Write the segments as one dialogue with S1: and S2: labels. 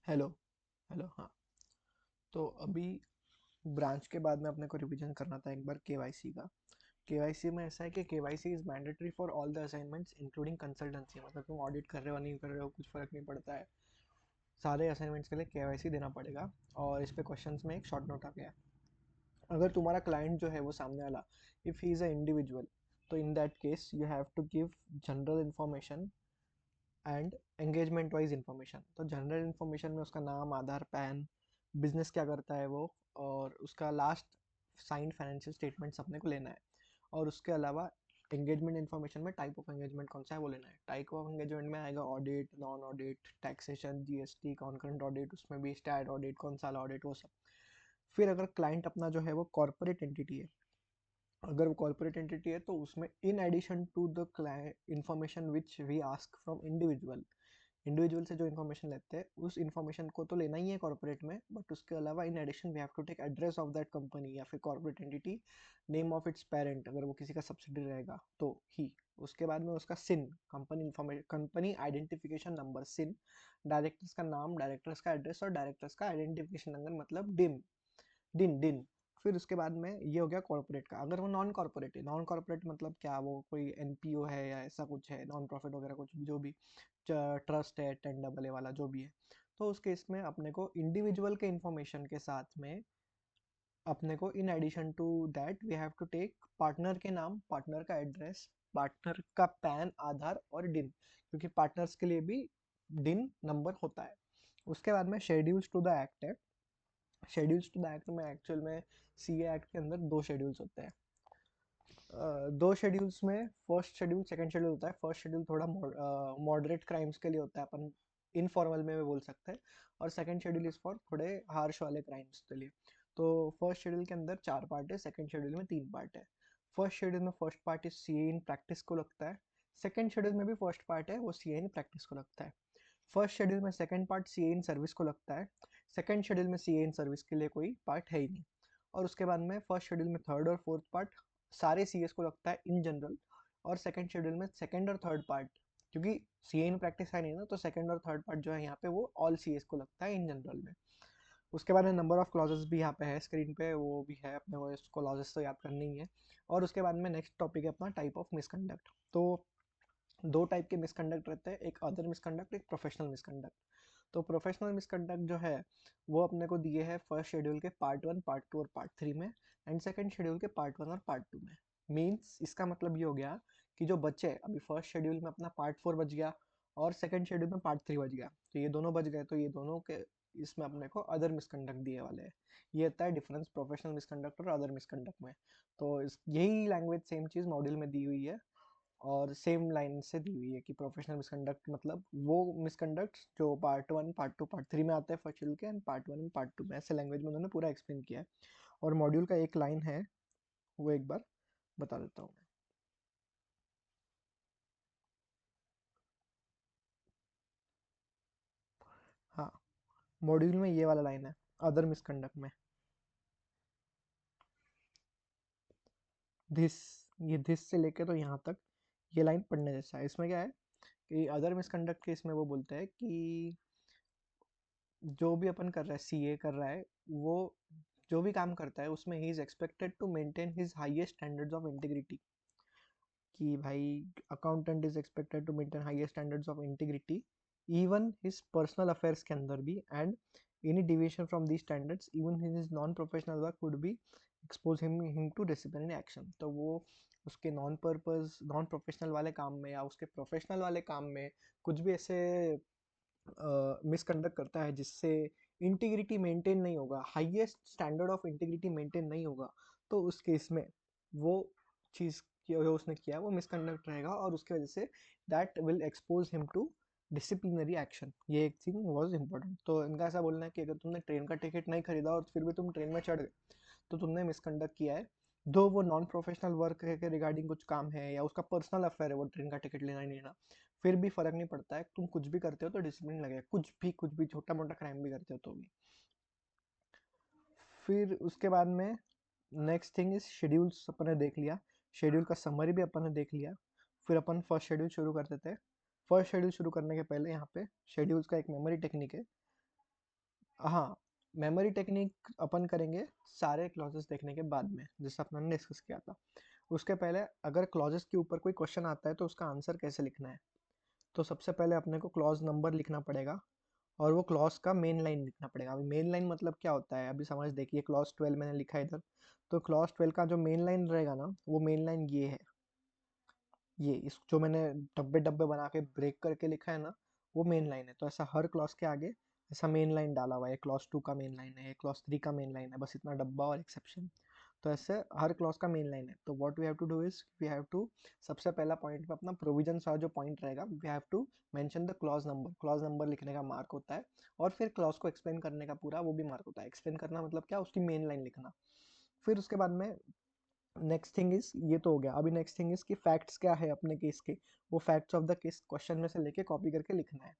S1: Hello. Hello, हाँ। तो अभी ब्रांच के बाद में अपने को रिवीजन करना था एक बार केवाईसी का। केवाईसी में ऐसा है कि KYC is mandatory for all the assignments including consultancy. मतलब तुम ऑडिट कर रहे हो नहीं कर रहे हो कुछ फर्क नहीं पड़ता है, सारे असाइनमेंट्स के लिए केवाईसी देना पड़ेगा। और इस पे क्वेश्चंस में एक शॉर्ट नोट आ गया है। अगर तुम्हारा क्लाइंट जो है वो सामने वाला, if he is a individual, तो in that case you have to give general information and engagement wise information. तो जनरल इन्फॉर्मेशन में उसका नाम, आधार, पैन, बिजनेस क्या करता है वो, और उसका लास्ट साइंड फाइनेंशियल स्टेटमेंट्स अपने को लेना है। और उसके अलावा एंगेजमेंट इन्फॉर्मेशन में टाइप ऑफ एंगेजमेंट कौन सा है वो लेना है। टाइप ऑफ एंगेजमेंट में आएगा audit, non audit, taxation, GST, concurrent audit, उसमें भी स्टैट ऑडिट, कौन सा ऑडिट, वो सब। फिर अगर क्लाइंट अपना जो है वो कॉर्पोरेट एंटिटी है, अगर वो कॉर्पोरेट एंटिटी है तो उसमें in addition to the client information which we ask from individual, individual से जो इन्फॉर्मेशन लेते हैं उस इन्फॉर्मेशन को तो लेना ही है कॉर्पोरेट में, बट उसके अलावा in addition we have to take address of that company या फिर corporate entity, name of its parent अगर वो किसी का सब्सिडरी रहेगा तो ही। उसके बाद में उसका CIN, company information, company identification number, CIN, directors का नाम, डायरेक्टर्स का एड्रेस और डायरेक्टर्स का आइडेंटिफिकेशन नंबर, मतलब डिम, दिन दिन। फिर उसके बाद में ये हो गया कॉर्पोरेट का। अगर वो नॉन कॉर्पोरेट है, नॉन कॉर्पोरेट मतलब क्या, वो कोई एनपीओ है या ऐसा कुछ है, नॉन प्रॉफिट वगैरह कुछ जो भी, ट्रस्ट है, 10 AA वाला जो भी है, तो उस केस में अपने को इंडिविजुअल के इंफॉर्मेशन के साथ में अपने को in addition to that we have to take partner के नाम, पार्टनर का एड्रेस, पार्टनर का पैन, आधार और डिन, क्योंकि पार्टनर्स के लिए भी डिन नंबर होता है। उसके बाद में शेड्यूल्स टू द एक्ट है। शेड्यूल्स टू द एक्ट में एक्चुअल में सीए एक्ट के अंदर दो शेड्यूल्स होते हैं। दो शेड्यूल्स में फर्स्ट शेड्यूल, सेकंड शेड्यूल होता है। फर्स्ट शेड्यूल थोड़ा मॉडरेट क्राइम्स के लिए होता है, अपन इनफॉर्मल में भी बोल सकते हैं। और सेकंड शेड्यूल इज फॉर थोड़े हार्श वाले क्राइम्स के लिए। तो फर्स्ट शेड्यूल के अंदर 4 पार्ट है, सेकंड शेड्यूल में 3 पार्ट है। फर्स्ट शेड्यूल में first part is CA in practice को लगता है। सेकंड शेड्यूल में भी फर्स्ट पार्ट है, वो सीए इन प्रैक्टिस को लगता है। फर्स्ट शेड्यूल में second part CA in service को लगता है। सेकंड शेड्यूल में सीए इन सर्विस के लिए कोई पार्ट है ही नहीं। और उसके बाद में फर्स्ट शेड्यूल में थर्ड और फोर्थ पार्ट सारे सीएस को लगता है इन जनरल। और सेकंड शेड्यूल में सेकंड और थर्ड पार्ट, क्योंकि सीए इन प्रैक्टिस है नहीं ना, तो सेकंड और थर्ड पार्ट जो है यहाँ पे वो ऑल सीएस को लगता है इन जनरल में। उसके बाद में नंबर ऑफ क्लॉजेस भी यहाँ पे है स्क्रीन पे, वो भी है, अपने को इसको क्लॉजेस तो याद करनी ही है। और उसके बाद में नेक्स्ट टॉपिक है अपना टाइप ऑफ मिसकंडक्ट। तो दो टाइप के मिसकंडक्ट रहते हैं, एक अदर मिसकंडक्ट, एक प्रोफेशनल मिसकंडक्ट। तो प्रोफेशनल मिसकंडक्ट जो है वो अपने को दिए है फर्स्ट शेड्यूल के पार्ट 1, पार्ट 2 और पार्ट 3 में, एंड सेकंड शेड्यूल के पार्ट 1 और पार्ट 2 में। मीन्स इसका मतलब ये हो गया कि जो बच्चे अभी फर्स्ट शेड्यूल में अपना पार्ट 4 बच गया और सेकंड शेड्यूल में पार्ट 3 बच गया, तो ये दोनों बच गए, तो ये दोनों के इसमें अपने को अदर मिसकंडक्ट दिए वाले हैं। ये होता है डिफरेंस प्रोफेशनल मिसकंडक्ट और अदर मिसकंडक्ट में। तो यही लैंग्वेज सेम चीज़ मॉड्यूल में दी हुई है और सेम लाइन से दी हुई है कि प्रोफेशनल मिसकंडक्ट मतलब वो मिसकंडक्ट जो पार्ट 1, पार्ट 2, पार्ट 3 में आते हैं फर्स्ट शेड्यूल के, एंड पार्ट 1 एंड पार्ट 2 में, ऐसे लैंग्वेज में उन्होंने पूरा एक्सप्लेन किया है। और मॉड्यूल का एक लाइन है, वो एक बार बता देता हूँ मैं। हाँ, मॉड्यूल में ये वाला लाइन है अदर मिसकंडक्ट में, दिस, ये दिस से लेके तो यहाँ तक ये लाइन पढ़ने जैसा है। इसमें क्या है कि अदर मिसकंडक्ट के इसमें वो बोलते हैं कि जो भी अपन कर रहा है, सीए कर रहा है, वो जो भी काम करता है उसमें he is expected to maintain his highest standards of integrity. कि भाई accountant is expected to maintain highest standards of integrity even his personal affairs के अंदर भी, and any deviation from the standards even in his non professional work would be expose him to disciplinary action. तो वो उसके non purpose, non professional वाले काम में या उसके प्रोफेशनल वाले काम में कुछ भी ऐसे मिसकंडक्ट करता है जिससे इंटीग्रिटी मेंटेन नहीं होगा, highest standard of integrity maintain नहीं होगा, तो उस केस में वो चीज़ जो उसने किया वो मिसकंडक्ट रहेगा और उसकी वजह से that will expose him to disciplinary action. ये एक थिंग वॉज इम्पोर्टेंट। तो इनका ऐसा बोलना है कि अगर तुमने ट्रेन का टिकट नहीं खरीदा और फिर भी तुम ट्रेन में चढ़ गए तो तुमने मिसकंडक्ट किया है। दो वो नॉन प्रोफेशनल वर्क के रिगार्डिंग कुछ काम है या उसका पर्सनल अफेयर है वो ट्रेन का टिकट लेना ही लेना, फिर भी फर्क नहीं पड़ता है, तुम कुछ भी करते हो तो डिसिप्लिन लगेगा, कुछ भी छोटा मोटा क्राइम भी करते हो तो भी। फिर उसके बाद में नेक्स्ट थिंग इज शेड्यूल्स अपन ने देख लिया, शेड्यूल का समरी भी अपन ने देख लिया। फिर अपन फर्स्ट शेड्यूल शुरू कर देते हैं। फर्स्ट शेड्यूल शुरू करने के पहले यहाँ पे शेड्यूल्स का एक मेमोरी टेक्निक है। हाँ, मेमोरी टेक्निक अपन करेंगे सारे क्लॉजेस देखने के बाद में, जैसा अपन ने डिस्कस किया था। उसके पहले अगर क्लॉजेस के ऊपर कोई क्वेश्चन आता है तो उसका आंसर कैसे लिखना है, तो सबसे पहले अपने को क्लॉज नंबर लिखना पड़ेगा और वो क्लॉज का मेन लाइन लिखना पड़ेगा। अभी मेन लाइन मतलब क्या होता है, अभी समझ देखिए, क्लॉज 12 मैंने लिखा है इधर, तो क्लॉज 12 का जो मेन लाइन रहेगा ना, वो मेन लाइन ये है, ये इस जो मैंने डब्बे डब्बे बना के ब्रेक करके लिखा है ना, वो मेन लाइन है। तो ऐसा हर क्लॉज के आगे ऐसा मेन लाइन डाला हुआ है, क्लॉज 2 का मेन लाइन है, क्लॉज 3 का मेन लाइन है, बस इतना डब्बा और एक्सेप्शन। तो ऐसे हर क्लॉज का मेन लाइन है। तो what we have to do is we have to, सबसे पहला पॉइंट पे अपना प्रोविजन वाला जो पॉइंट रहेगा, we have to mention the clause number लिखने का मार्क होता है, और फिर क्लॉज को एक्सप्लेन करने का पूरा वो भी मार्क होता है। एक्सप्लेन करना मतलब क्या, उसकी मेन लाइन लिखना। फिर उसके बाद में नेक्स्ट थिंग इज, ये तो हो गया। अभी नेक्स्ट थिंग इज कि फैक्ट्स क्या है अपने केस के, वो facts of the case question में से लेके कॉपी करके लिखना है।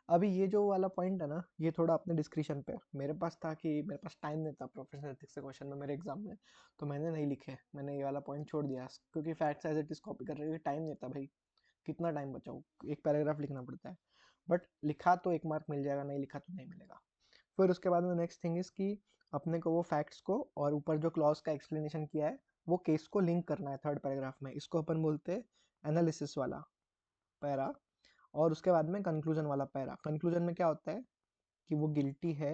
S1: अभी ये जो वाला पॉइंट है ना, ये थोड़ा अपने डिस्क्रिप्शन पे, मेरे पास था कि मेरे पास टाइम नहीं था प्रोफेशनल एथिक्स के क्वेश्चन में मेरे एग्जाम में, तो मैंने नहीं लिखे, मैंने ये वाला पॉइंट छोड़ दिया, क्योंकि facts as it is copy कर रहे टाइम नहीं था भाई, कितना टाइम बचाओ, एक पैराग्राफ लिखना पड़ता है। बट लिखा तो 1 मार्क मिल जाएगा, नहीं लिखा तो नहीं मिलेगा। फिर उसके बाद में नेक्स्ट थिंग इज कि अपने को वो फैक्ट्स को और ऊपर जो क्लॉज का एक्सप्लेनेशन किया है वो केस को लिंक करना है थर्ड पैराग्राफ में। इसको अपन बोलते हैं एनालिसिस वाला पैरा। और उसके बाद में कंक्लूजन वाला पैरा। कंक्लूजन में क्या होता है कि वो गिल्टी है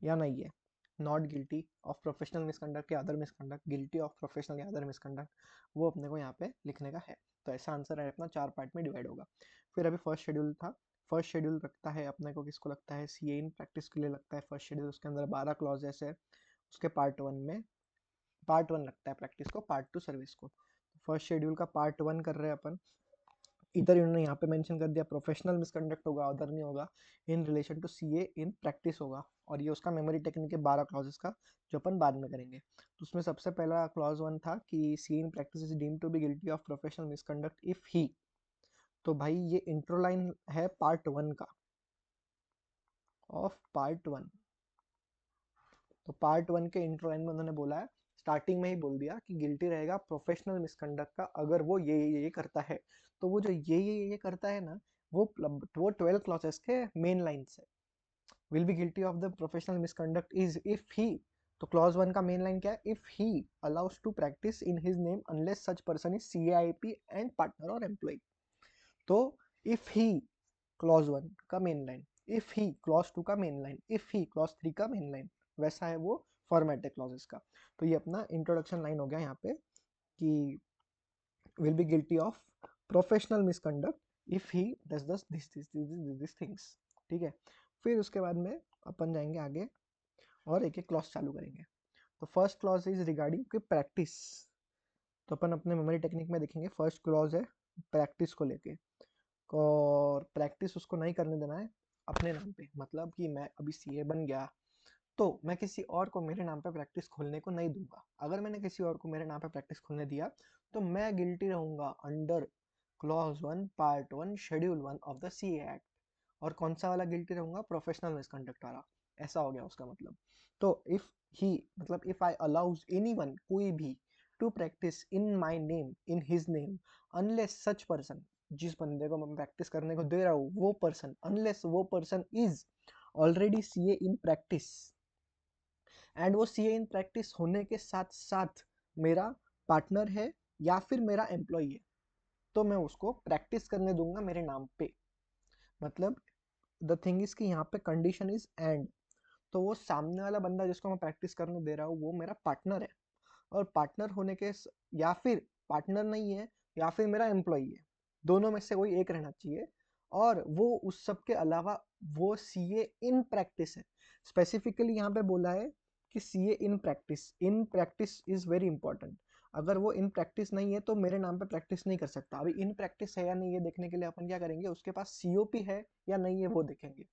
S1: या नहीं है, not guilty of professional misconduct या other misconduct, guilty of professional या अदर मिसकंडक्ट, वो अपने को यहाँ पे लिखने का है। तो ऐसा आंसर है अपना 4 पार्ट में डिवाइड होगा। फिर अभी फर्स्ट शेड्यूल था, फर्स्ट शेड्यूल रखता है अपने को, किसको लगता है, सीए इन प्रैक्टिस के लिए लगता है फर्स्ट शेड्यूल। उसके अंदर 12 क्लॉजेस है। उसके पार्ट वन लगता है प्रैक्टिस को, पार्ट 2 सर्विस को। फर्स्ट शेड्यूल का पार्ट 1 कर रहे हैं अपन। इधर इन्होंने यहाँ पे मेंशन कर दिया प्रोफेशनल मिसकंडक्ट होगा, अदर नहीं होगा, in relation to CA in practice होगा। और ये उसका मेमोरी टेक्निक है 12 क्लॉजेस का, जो अपन बाद में करेंगे। तो उसमें सबसे पहला क्लॉज 1 था कि C in practice is deemed to be guilty of professional misconduct if he. तो भाई ये इंट्रो लाइन है पार्ट 1 का, ऑफ पार्ट 1। तो पार्ट 1 के इंट्रो लाइन में उन्होंने बोला है, स्टार्टिंग में ही बोल दिया कि गिल्टी रहेगा प्रोफेशनल मिसकंडक्ट का अगर वो ये करता है। तो वो जो ये करता है ना, वो 12 क्लॉसेस के मेन लाइन से, will be guilty of the professional misconduct is if he. तो क्लॉज 1 का मेन लाइन क्या है, if he allows to practise in his name unless such person is CIP and partner और employ. तो if he clause 1 का main line, if he clause 2 का main line, if he clause 3 का main line, वैसा है वो format है clauses का। तो ये अपना इंट्रोडक्शन लाइन हो गया यहाँ पे कि will be guilty of professional misconduct if he does this things. ठीक है। फिर उसके बाद में अपन जाएंगे आगे और एक एक क्लॉज चालू करेंगे। तो फर्स्ट क्लॉज इज रिगार्डिंग कि प्रैक्टिस। तो अपन अपने मेमोरी टेक्निक में देखेंगे, फर्स्ट क्लॉज है प्रैक्टिस को लेके, और प्रैक्टिस उसको नहीं करने देना है अपने नाम पे। मतलब कि मैं अभी सीए बन गया तो मैं किसी और को मेरे नाम पे प्रैक्टिस खोलने को नहीं दूंगा। अगर मैंने किसी और को मेरे नाम पे प्रैक्टिस खोलने दिया तो मैं गिल्टी रहूंगा under clause 1 part 1 schedule 1 of the CA act. और कौन सा वाला गिल्टी रहूंगा, प्रोफेशनल मिसकंडक्ट वाला। ऐसा हो गया उसका मतलब। तो इफ ही मतलब इफ आई अलाउज एनीवन, कोई भी, to practise in my name in his name unless such person, जिस बंदे को मैं प्रैक्टिस करने को दे रहा हूँ वो पर्सन, अनलेस वो person is already CA in practice, and वो सीए इन प्रैक्टिस होने के साथ साथ मेरा पार्टनर है या फिर मेरा एम्प्लॉय है, तो मैं उसको प्रैक्टिस करने दूंगा मेरे नाम पे। मतलब द थिंग इज कि यहाँ पे कंडीशन इज एंड। तो वो सामने वाला बंदा जिसको मैं प्रैक्टिस करने दे रहा हूँ वो मेरा पार्टनर है, और पार्टनर होने के या फिर पार्टनर नहीं है या फिर मेरा एम्प्लॉय है, दोनों में से कोई एक रहना चाहिए। और वो उस सब के अलावा वो सीए इन प्रैक्टिस है। स्पेसिफिकली यहाँ पे बोला है कि CA in practice is very important. अगर वो इन प्रैक्टिस नहीं है तो मेरे नाम पे प्रैक्टिस नहीं कर सकता। अभी इन प्रैक्टिस है या नहीं ये देखने के लिए अपन क्या करेंगे, उसके पास सीओपी है या नहीं है वो देखेंगे।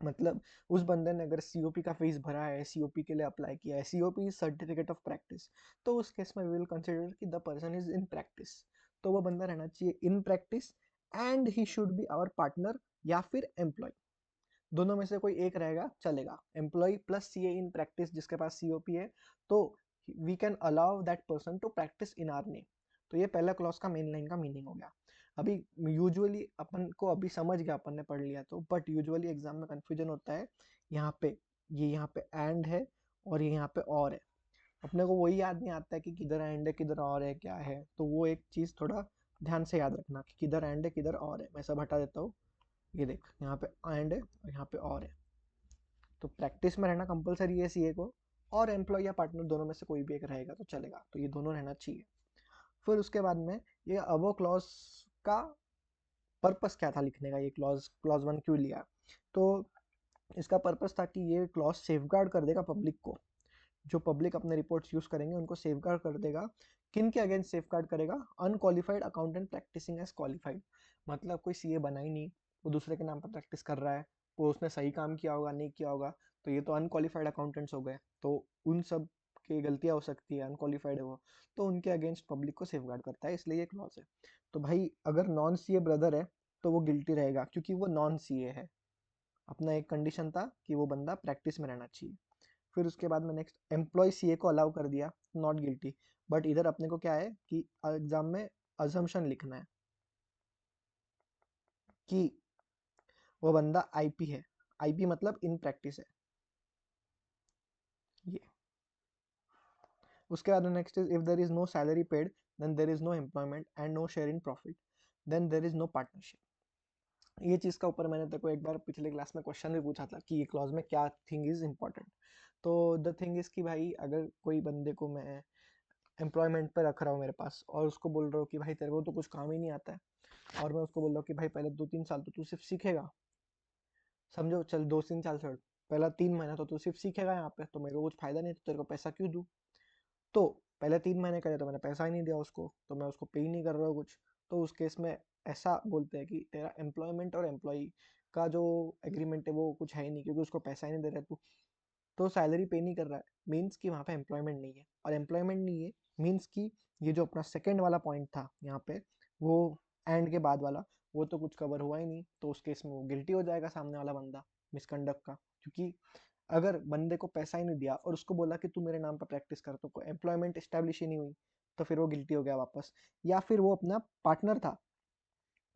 S1: मतलब उस बंदे ने अगर सीओपी का फीस भरा है, सीओपी के लिए अप्लाई किया है, COP is certificate of practice, तो उस केस में वी विल कंसीडर कि the person is in practice. तो वो बंदा रहना चाहिए in practice, and he should be our partner या फिर एम्प्लॉय। दोनों में से कोई एक रहेगा चलेगा, employ plus CA in practice जिसके पास सीओपी है, तो we can allow that person to practise in our name. तो ये पहला क्लॉज का मेन लाइन का मीनिंग हो गया। अभी यूजुअली अपन को अभी समझ गया, अपन ने पढ़ लिया तो, बट यूजुअली एग्जाम में कंफ्यूजन होता है यहाँ पे, ये यहाँ पे एंड है और ये यहाँ पे और है, अपने को वही याद नहीं आता है कि किधर एंड है किधर और है क्या है, तो वो एक चीज़ थोड़ा ध्यान से याद रखना कि किधर एंड है किधर और है। मैं सब हटा देता हूँ, ये देख यहाँ पे एंड है और यहाँ पे और है, तो प्रैक्टिस में रहना कंपलसरी है सीए को, और एम्प्लॉय या पार्टनर दोनों में से कोई भी एक रहेगा तो चलेगा, तो ये दोनों रहना चाहिए। फिर उसके बाद में ये अबो क्लॉज का पर्पस क्या था लिखने का, ये क्लॉज 1 क्यों लिया, तो इसका पर्पस था कि ये क्लॉज सेफगार्ड कर देगा पब्लिक को, जो पब्लिक अपने रिपोर्ट्स यूज करेंगे उनको सेफगार्ड कर देगा। किन के अगेंस्ट सेफगार्ड करेगा? Unqualified accountant practising as qualified, मतलब कोई सीए बना ही नहीं, वो दूसरे के नाम पर प्रैक्टिस कर रहा है, वो उसने सही काम किया होगा नहीं किया होगा, तो ये तो अनक्वालिफाइड अकाउंटेंट्स हो गए, तो उन सब की गलतियां हो सकती है, अनक्वालिफाइड है वो, तो उनके अगेंस्ट पब्लिक को सेफगार्ड करता है, इसलिए ये क्लॉज है। तो भाई अगर नॉन सीए ब्रदर है तो वो गिल्टी रहेगा क्योंकि वो नॉन सीए है, अपना एक कंडीशन था कि वो बंदा प्रैक्टिस में रहना चाहिए। फिर उसके बाद में नेक्स्ट एम्प्लॉय सीए को अलाउ कर दिया, नॉट गिल्टी, बट इधर अपने को क्या है कि एग्जाम में अजम्पशन लिखना है कि वो बंदा आईपी है, आईपी मतलब इन प्रैक्टिस है ये। उसके बाद next is if there is no salary paid then there is no employment and no share in profit then there is no partnership. ये चीज का ऊपर मैंने तेरे को एक बार पिछले क्लास में क्वेश्चन भी पूछा था कि ये क्लॉज में क्या थिंग इज इम्पोर्टेंट। तो द थिंग इज कि भाई अगर कोई बंदे को मैं एम्प्लॉयमेंट पे रख रहा हूँ मेरे पास और उसको बोल रहा हूँ कि भाई तेरे को तो कुछ काम ही नहीं आता है, और मैं उसको बोल रहा हूँ कि भाई पहले 2-3 साल तो तू सिर्फ सीखेगा, समझो, चल 2-3 साल छोड़, पहला 3 महीना तो तू सिर्फ सीखेगा यहाँ पे, तो मेरे को कुछ फायदा नहीं, तो तेरे को पैसा क्यों दूँ? तो पहले 3 महीने करे तो मैंने पैसा ही नहीं दिया उसको, तो मैं उसको पे ही नहीं कर रहा हूँ कुछ, तो उस केस में ऐसा बोलते हैं कि तेरा एम्प्लॉयमेंट और एम्प्लॉय का जो एग्रीमेंट है वो कुछ है ही नहीं, क्योंकि उसको पैसा ही नहीं दे रहा है तू, तो सैलरी पे नहीं कर रहा है, मीन्स कि वहाँ पे एम्प्लॉयमेंट नहीं है, और एम्प्लॉयमेंट नहीं है मीन्स कि ये जो अपना सेकेंड वाला पॉइंट था यहाँ पे, वो एंड के बाद वाला, वो तो कुछ कवर हुआ ही नहीं, तो उस केस में वो गिल्टी हो जाएगा सामने वाला बंदा मिसकंडक्ट का, क्योंकि अगर बंदे को पैसा ही नहीं दिया और उसको बोला कि तू मेरे नाम पर प्रैक्टिस कर, तो कोई एम्प्लॉयमेंट स्टैब्लिश ही नहीं हुई, तो फिर वो गिल्टी हो गया वापस। या फिर वो अपना पार्टनर था,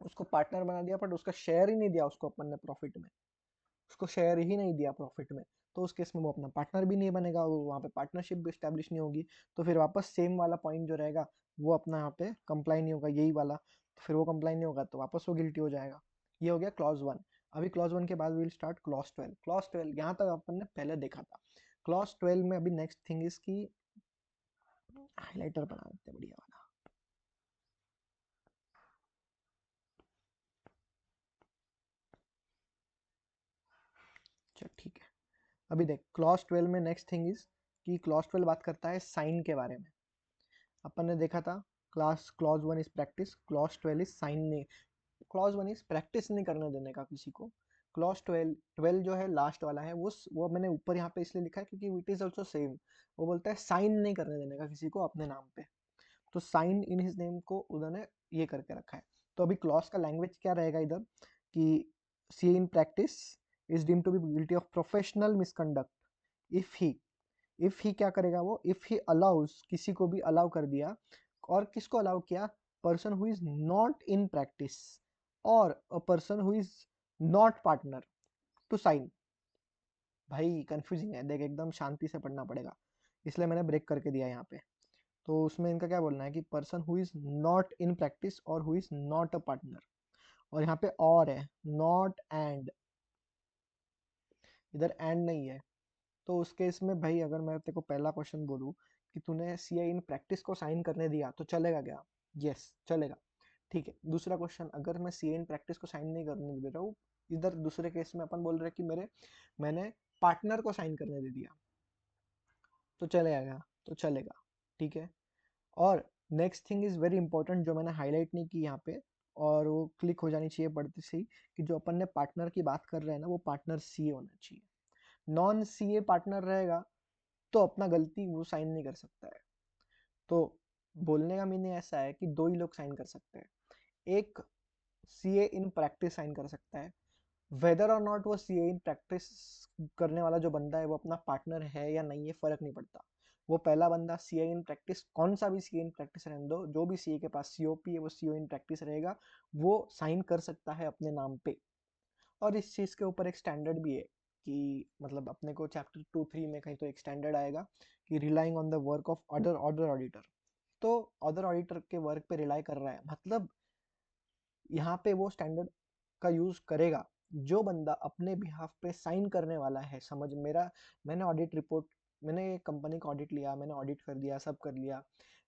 S1: उसको पार्टनर बना दिया बट उसका शेयर ही नहीं दिया उसको अपन ने प्रॉफिट में, उसको शेयर ही नहीं दिया प्रॉफिट में, तो उस केस में वो अपना पार्टनर भी नहीं बनेगा, वो वहाँ पे पार्टनरशिप भी स्टैब्लिश नहीं होगी, तो फिर वापस सेम वाला पॉइंट जो रहेगा वो अपना यहाँ पे कंप्लाई नहीं होगा, यही वाला, तो फिर वो कंप्लाई नहीं होगा तो वापस वो गिल्टी हो जाएगा। ये हो गया क्लॉज 1। अभी क्लॉज 1 के बाद विल स्टार्ट क्लॉज 12। क्लॉज 12 यहाँ तक अपन ने पहले देखा था। क्लॉज 12 में अभी नेक्स्ट थिंग इज की हाईलाइटर बना देते हैं बढ़िया वाला। चल ठीक है, अभी देख क्लॉज 12 में नेक्स्ट थिंग इज कि क्लॉज 12 बात करता है साइन के बारे में। अपन ने देखा था clause 1 is practice, clause 12 is sine नहीं, क्लॉज 1 इज प्रैक्टिस नहीं करने देने का किसी को। क्लॉज 12 जो है लास्ट वाला है, वो मैंने ऊपर यहाँ पे इसलिए लिखा है क्योंकि इट इज ऑल्सो सेम, वो बोलता है साइन नहीं करने देने का किसी को अपने नाम पे, तो साइन इन हिज नेम को उन्होंने ये करके रखा है। तो अभी क्लॉज का लैंग्वेज क्या रहेगा इधर कि C in practice is deemed to be guilty of professional misconduct if he क्या करेगा वो, इफ ही अलाउज, किसी को भी अलाउ कर दिया, और किसको अलाउ किया? Person who is not in practice और a person who is not partner to sign. भाई कंफ्यूजिंग है देख, एकदम शांति से पढ़ना पड़ेगा, इसलिए मैंने ब्रेक करके दिया यहाँ पे। तो उसमें इनका क्या बोलना है कि person who is not in practice और who is not a partner, और यहाँ पे और है नॉट एंड, इधर एंड नहीं है, तो उस केस में भाई अगर मैं तेरे को पहला क्वेश्चन बोलूँ कि तूने सीए इन प्रैक्टिस को साइन करने दिया तो चलेगा क्या? यस चलेगा, ठीक है। दूसरा क्वेश्चन, अगर मैं सीए इन प्रैक्टिस को साइन नहीं करने दे रहा हूँ, इधर दूसरे केस में अपन बोल रहे हैं कि मैंने पार्टनर को साइन करने दे दिया, तो चलेगा क्या? तो चलेगा, ठीक है। और next thing is very important जो मैंने हाईलाइट नहीं की यहाँ पे, और वो क्लिक हो जानी चाहिए पढ़ते से ही, कि जो अपन ने पार्टनर की बात कर रहे हैं ना, वो पार्टनर सीए होना चाहिए। नॉन सीए पार्टनर रहेगा तो अपना गलती वो साइन नहीं कर सकता है। तो बोलने का मीनिंग ऐसा है कि दो ही लोग साइन कर सकते हैं, एक सीए इन प्रैक्टिस साइन कर सकता है, वेदर और नॉट वो सीए इन प्रैक्टिस करने वाला जो बंदा है वो अपना पार्टनर है या नहीं है फर्क नहीं पड़ता, वो पहला बंदा सीए इन प्रैक्टिस, कौन सा भी सीए इन प्रैक्टिस रहने दो, जो भी सीए के पास सीओपी है वो सीओ इन प्रैक्टिस रहेगा, वो साइन कर सकता है अपने नाम पे। और इस चीज़ के ऊपर एक स्टैंडर्ड भी है कि मतलब अपने को चैप्टर 2-3 में कहीं तो एक स्टैंडर्ड आएगा कि relying on the work of other other auditor. तो अदर ऑडिटर के वर्क पे रिलाई कर रहा है, मतलब यहाँ पे वो स्टैंडर्ड का यूज करेगा जो बंदा अपने बिहाफ पे साइन करने वाला है। समझ मेरा, मैंने ऑडिट रिपोर्ट, मैंने कंपनी का ऑडिट लिया, मैंने ऑडिट कर दिया, सब कर लिया,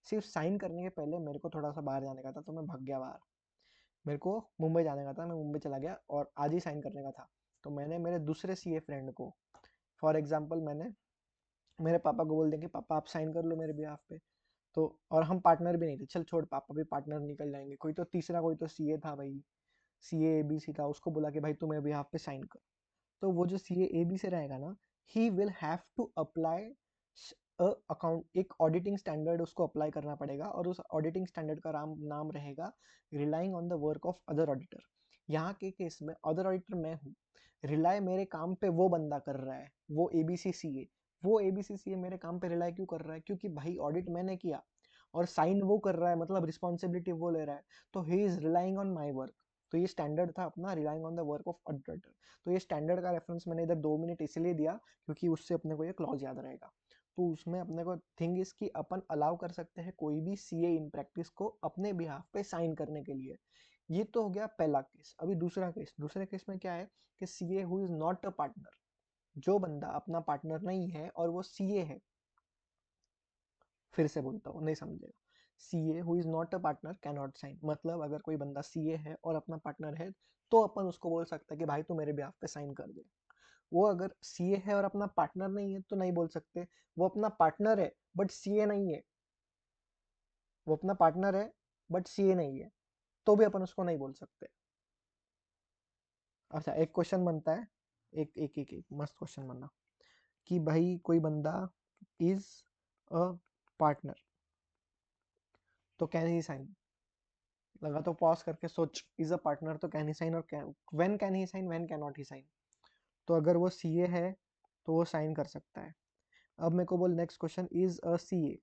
S1: सिर्फ साइन करने के पहले मेरे को थोड़ा सा बाहर जाने का था तो मैं भाग गया बाहर। मेरे को मुंबई जाने का था, मैं मुंबई चला गया और आज ही साइन करने का था। तो मैंने मेरे दूसरे सीए फ्रेंड को, फॉर एग्जांपल मैंने मेरे पापा को बोल दिया कि पापा आप साइन कर लो मेरे बिहाफ पे। तो और हम पार्टनर भी नहीं थे, चल छोड़ पापा भी पार्टनर निकल जाएंगे, कोई तो तीसरा कोई तो सीए था भाई, सीए एबीसी था, उसको बोला कि भाई तू मेरे बिहाफ पे साइन कर। तो वो जो सीए एबी से रहेगा ना, he will have to apply account, एक ऑडिटिंग स्टैंडर्ड उसको अप्लाई करना पड़ेगा और उस ऑडिटिंग स्टैंडर्ड का नाम रहेगा relying on the work of other auditor. यहाँ के केस में अदर ऑडिटर मैं हूँ, रिलाई मेरे काम पे वो बंदा कर रहा है, वो एबीसी सीए। वो एबीसी सीए मेरे काम पे रिलाई क्यों कर रहा है? क्योंकि भाई ऑडिट मैंने किया और साइन वो कर रहा है, मतलब रिस्पॉन्सिबिलिटी वो ले रहा है, तो he is relying on my work. तो ये स्टैंडर्ड था अपना, relying on the work of auditor. तो ये स्टैंडर्ड का रेफरेंस मैंने इधर 2 मिनट इसलिए दिया क्योंकि उससे अपने को ये क्लॉज याद रहेगा। तो उसमें अपने को थिंग इज कि अपन अलाउ कर सकते हैं कोई भी सीए इन प्रैक्टिस को अपने बिहाफ पे साइन करने के लिए। ये तो हो गया पहला केस। अभी दूसरा केस, दूसरे केस में क्या है कि CA who is not a partner, जो बंदा अपना पार्टनर नहीं है और वो सीए है। फिर से बोलता हूँ, नहीं समझेगा। CA who is not a partner can not sign, मतलब अगर कोई बंदा सीए है और अपना पार्टनर है तो अपन उसको बोल सकते हैं कि भाई तू मेरे बिहाफ पे साइन कर दे। वो अगर सीए है और अपना पार्टनर नहीं है तो नहीं बोल सकते। वो अपना पार्टनर है बट सीए नहीं है, वो अपना पार्टनर है बट सीए नहीं है, तो भी अपन उसको नहीं बोल सकते। अच्छा, एक क्वेश्चन बनता है, एक मस्त क्वेश्चन बनना कि भाई कोई बंदा इज अ पार्टनर, तो कैन ही साइन? लगा तो पॉज करके सोच, इज अ पार्टनर तो कैन ही साइन, और when can he sign, when can not he sign? तो अगर वो सीए है तो वो साइन कर सकता है। अब मेरे को बोल next question, is a CA,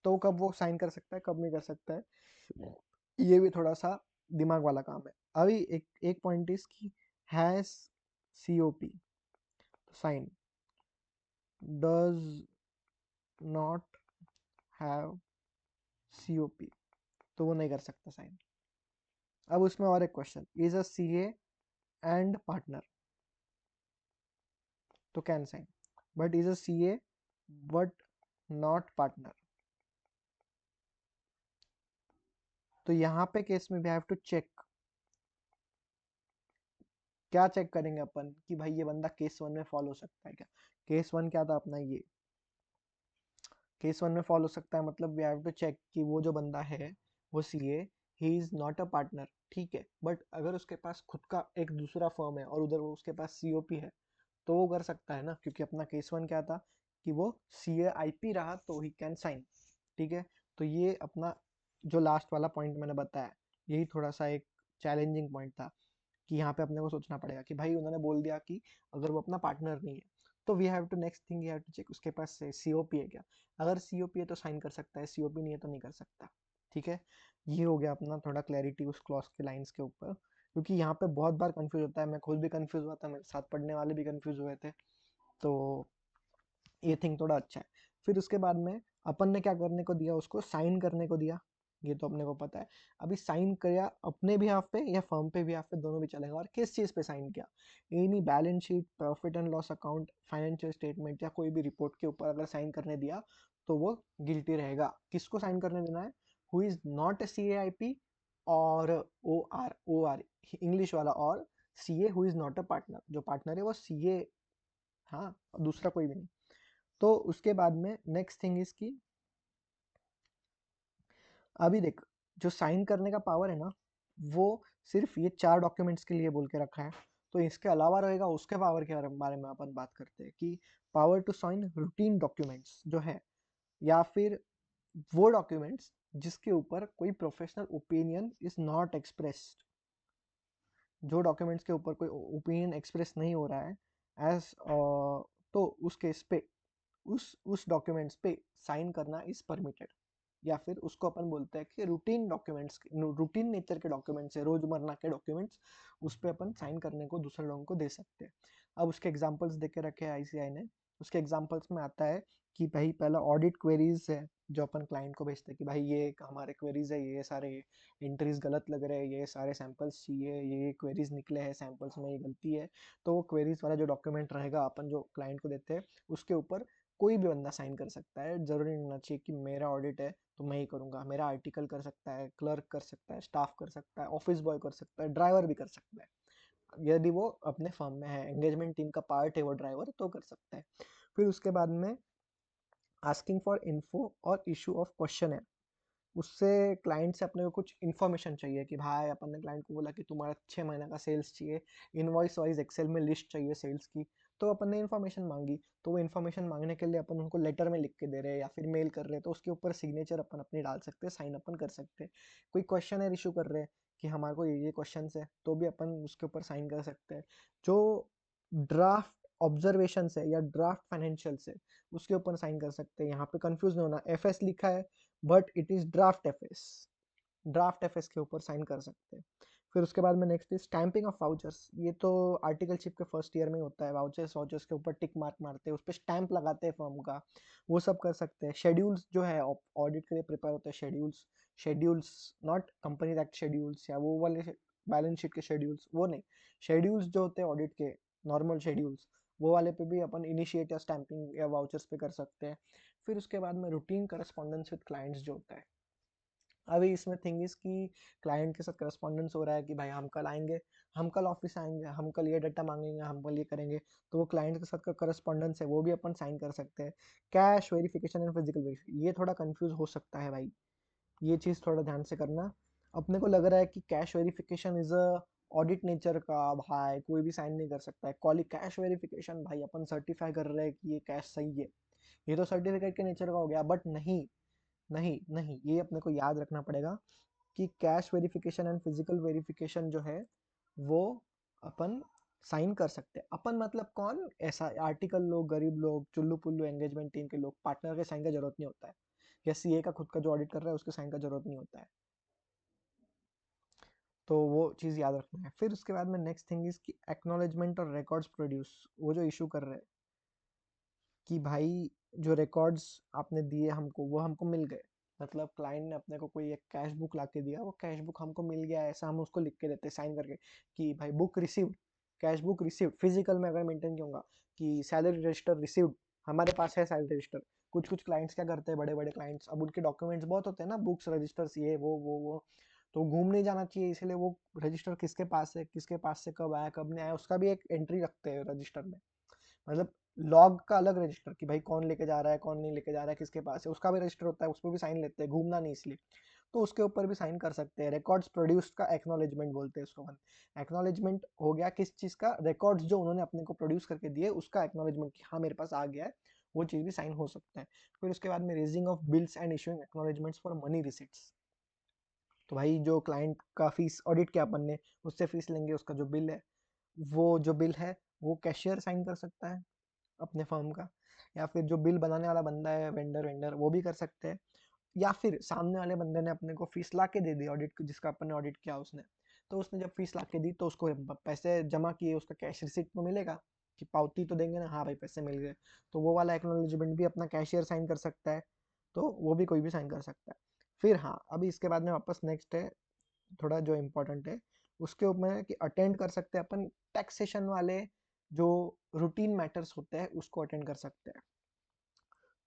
S1: तो कब वो साइन कर सकता है, कब नहीं कर सकता है? ये भी थोड़ा सा दिमाग वाला काम है। अभी एक एक पॉइंट इज की has COP, sign, does not have COP, तो वो नहीं कर सकता साइन। अब उसमें और एक question, is a CA and partner, तो can sign, but is a CA but not partner. तो यहाँ पे केस में वी हैव टू चेक, क्या चेक करेंगे अपन कि भाई ये बंदा केस 1 में फॉलो हो सकता है क्या? केस 1 क्या था अपना, ये केस 1 में फॉलो हो सकता है, मतलब वी हैव टू चेक कि वो जो बंदा है वो CA, he is not a partner, ठीक है, बट अगर उसके पास खुद का एक दूसरा फर्म है और उधर वो उसके पास सीओपी है तो वो कर सकता है ना, क्योंकि अपना केस 1 क्या था कि वो सीए आईपी रहा तो ही कैन साइन। ठीक है, तो ये अपना जो लास्ट वाला पॉइंट मैंने बताया, यही थोड़ा सा एक चैलेंजिंग पॉइंट था कि यहाँ पे अपने को सोचना पड़ेगा कि भाई उन्होंने बोल दिया कि अगर वो अपना पार्टनर नहीं है, तो we have to next thing you have to check उसके पास सीओपी है क्या। अगर सीओपी है तो साइन कर सकता है, सीओपी नहीं है तो नहीं कर सकता। ठीक है, ये हो गया अपना थोड़ा क्लैरिटी उस क्लॉज के लाइंस के ऊपर, क्योंकि यहाँ पे बहुत बार कंफ्यूज होता है, मैं खुद भी कंफ्यूज हुआ था, मेरे साथ पढ़ने वाले भी कंफ्यूज हुए थे। तो ये थिंग थोड़ा अच्छा है। फिर उसके बाद में अपन ने क्या करने को दिया, उसको साइन करने को दिया, ये तो अपने को पता है। अभी साइन किया अपने भी हाफ पे या फर्म पे भी हाफ पे, दोनों भी चलेगा। और किस चीज़ पे साइन किया? Any balance sheet, profit and loss account, financial statement या कोई भी रिपोर्ट के ऊपर अगर साइन करने दिया तो वो गिल्टी रहेगा। किसको साइन करने देना है? Who is not a C A I P, और ओ आर इंग्लिश वाला, और C A who is not a partner, जो पार्टनर है वो सी ए, हाँ, दूसरा कोई भी नहीं। तो उसके बाद में नेक्स्ट थिंग इज की, अभी देख, जो साइन करने का पावर है ना, वो सिर्फ ये 4 डॉक्यूमेंट्स के लिए बोल के रखा है। तो इसके अलावा रहेगा उसके पावर के बारे में अपन बात करते हैं कि power to sign routine documents जो है, या फिर वो डॉक्यूमेंट्स जिसके ऊपर कोई professional opinion is not expressed, जो डॉक्यूमेंट्स के ऊपर कोई ओपिनियन एक्सप्रेस नहीं हो रहा है एज, तो उस केस पे उस डॉक्यूमेंट्स पे साइन करना इज परमिटेड, या फिर उसको अपन बोलते हैं कि रूटीन डॉक्यूमेंट्स, रूटीन नेचर के डॉक्यूमेंट्स है, रोजमर्रा के डॉक्यूमेंट्स, उस पर अपन साइन करने को दूसरे लोगों को दे सकते हैं। अब उसके एग्जांपल्स दे के रखे हैं आईसीआई ने। उसके एग्जांपल्स में आता है कि भाई पहला ऑडिट क्वेरीज है जो अपन क्लाइंट को भेजते हैं कि भाई ये हमारे क्वेरीज है, ये सारे एंट्रीज गलत लग रहे हैं, ये सारे सैंपल्स चाहिए, ये क्वेरीज निकले हैं सैंपल्स में, ये गलती है। तो वो क्वेरीज वाला जो डॉक्यूमेंट रहेगा अपन जो क्लाइंट को देते हैं उसके ऊपर कोई भी बंदा साइन कर सकता है। जरूरी नहीं होना चाहिए कि मेरा ऑडिट है तो मैं ही करूंगा, मेरा आर्टिकल कर सकता है, क्लर्क कर सकता है, स्टाफ कर सकता है, ऑफिस बॉय कर सकता है, ड्राइवर भी कर सकता है। यदि वो अपने फर्म में है, एंगेजमेंट टीम का पार्ट है वो ड्राइवर, तो कर सकता है। फिर उसके बाद में आस्किंग फॉर इन्फो और इशू ऑफ क्वेश्चन है। उससे क्लाइंट से अपने को कुछ इन्फॉर्मेशन चाहिए कि भाई अपन ने क्लाइंट को बोला कि तुम्हारा 6 महीने का सेल्स चाहिए, इनवॉइस वाइज एक्सेल में लिस्ट चाहिए सेल्स की। तो अपन ने इन्फॉर्मेशन मांगी, तो वो इन्फॉर्मेशन मांगने के लिए अपन उनको लेटर में लिख के दे रहे हैं या फिर मेल कर रहे हैं, तो उसके ऊपर सिग्नेचर अपन अपनी डाल सकते हैं, साइन अपन कर सकते हैं। कोई क्वेश्चन है इशू कर रहे हैं कि हमारे को ये क्वेश्चन है, तो भी अपन उसके ऊपर साइन कर सकते हैं। जो ड्राफ्ट ऑब्जर्वेशन है या ड्राफ्ट फाइनेंशियल्स है उसके ऊपर साइन कर सकते हैं। यहाँ पे कंफ्यूज नहीं होना, एफएस लिखा है but it is draft FS, draft FS के ऊपर साइन कर सकते हैं। फिर उसके बाद में next is stamping of vouchers. ये तो आर्टिकलशिप के फर्स्ट ईयर में होता है, वाउचर्स वाउचर्स के ऊपर टिक मार्क मारते हैं, उस पर स्टैंप लगाते हैं फर्म का, वो सब कर सकते हैं। शेड्यूल्स जो है ऑडिट के लिए प्रिपेयर होते हैं, schedules, schedules not company act schedules या वो वाले बैलेंस शीट के शेड्यूल्स, वो नहीं, शेड्यूल्स जो होते हैं ऑडिट के, नॉर्मल शेड्यूल्स, वो वाले पे भी अपन इनिशिएट या स्टैंपिंग या वाउचर्स पे कर सकते हैं। फिर उसके बाद में रूटीन करस्पॉन्डेंस विद क्लाइंट्स जो होता है। अभी इसमें थिंग इज कि क्लाइंट के साथ करस्पॉन्डेंस हो रहा है कि भाई हम कल आएंगे, हम कल ऑफिस आएंगे, हम कल ये डाटा मांगेंगे, हम कल ये करेंगे, तो वो क्लाइंट के साथ का करस्पॉन्डेंस है वो भी अपन साइन कर सकते हैं। Cash verification and physical verification, ये थोड़ा कंफ्यूज हो सकता है भाई, ये चीज़ थोड़ा ध्यान से करना। अपने को लग रहा है कि cash verification is a audit nature का, भाई कोई भी साइन नहीं कर सकता है। कॉली कैश वेरिफिकेशन भाई अपन सर्टिफाई कर रहे हैं कि ये कैश सही है, ये तो सर्टिफिकेट के नेचर का हो गया। बट नहीं, नहीं नहीं, ये अपने को याद रखना पड़ेगा कि cash verification and physical verification जो है वो अपन साइन कर सकते हैं। अपन मतलब कौन, ऐसा आर्टिकल लोग, गरीब लोग, चुल्लू पुल्लू एंगेजमेंट टीम के लोग, पार्टनर के साइन का जरूरत नहीं होता है, या सीए का खुद का जो ऑडिट कर रहा है उसके साइन का जरूरत नहीं होता है। तो वो चीज़ याद रखना है। फिर उसके बाद में नेक्स्ट थिंग इज कि एक्नॉलेजमेंट और रिकॉर्ड्स प्रोड्यूस, वो जो इशू कर रहे हैं कि भाई जो रिकॉर्ड्स आपने दिए हमको वो हमको मिल गए, मतलब क्लाइंट ने अपने को कोई एक कैश बुक ला के दिया, वो कैश बुक हमको मिल गया, ऐसा हम उसको लिख के देते साइन करके कि भाई book received, cash book received. Physical में अगर मेंटेन किया कि सैलरी रजिस्टर रिसीव्ड, हमारे पास है सैलरी रजिस्टर। कुछ कुछ क्लाइंट्स क्या करते हैं, बड़े बड़े क्लाइंट्स, अब उनके डॉक्यूमेंट्स बहुत होते हैं ना, बुक्स रजिस्टर्स ये वो, तो घूम नहीं जाना चाहिए, इसलिए वो रजिस्टर किसके पास है, किसके पास से कब आया कब नहीं आया, उसका भी एक एंट्री रखते हैं रजिस्टर में। मतलब लॉग का अलग रजिस्टर कि भाई कौन लेके जा रहा है, कौन नहीं लेके जा रहा है, किसके पास है, उसका भी रजिस्टर होता है, उस पर भी साइन लेते हैं, घूमना नहीं इसलिए, तो उसके ऊपर भी साइन कर सकते हैं। रिकॉर्ड्स प्रोड्यूस्ड का एक्नॉलेजमेंट बोलते हैं उसको। एक्नॉलेजमेंट हो गया किस चीज का, रिकॉर्ड्स जो उन्होंने अपने को प्रोड्यूस करके दिए उसका एक्नॉलेजमेंट कि हाँ मेरे पास आ गया है, वो चीज भी साइन हो सकता है। फिर उसके बाद में raising of bills and issuing acknowledgements for money receipts. तो भाई जो क्लाइंट का फीस ऑडिट किया अपन ने, उससे फीस लेंगे, उसका जो बिल है, वो जो बिल है वो कैशियर साइन कर सकता है अपने फर्म का, या फिर जो बिल बनाने वाला बंदा है, वेंडर वेंडर, वो भी कर सकते हैं। या फिर सामने वाले बंदे ने अपने को फीस ला के दे दी ऑडिट, जिसका अपन ने ऑडिट किया उसने, तो उसने जब फीस ला के दी तो उसको पैसे जमा किए, उसका कैश रिसिप्ट तो मिलेगा कि पावती तो देंगे ना, हाँ भाई पैसे मिल गए, तो वो वाला एक्नॉलेजमेंट भी अपना कैशियर साइन कर सकता है। तो वो भी कोई भी साइन कर सकता है। फिर हाँ, अभी इसके बाद में वापस नेक्स्ट है थोड़ा जो इम्पोर्टेंट है, उसके ऊपर है कि अटेंड कर सकते हैं अपन टैक्सेशन वाले जो रूटीन मैटर्स होते हैं उसको अटेंड कर सकते हैं।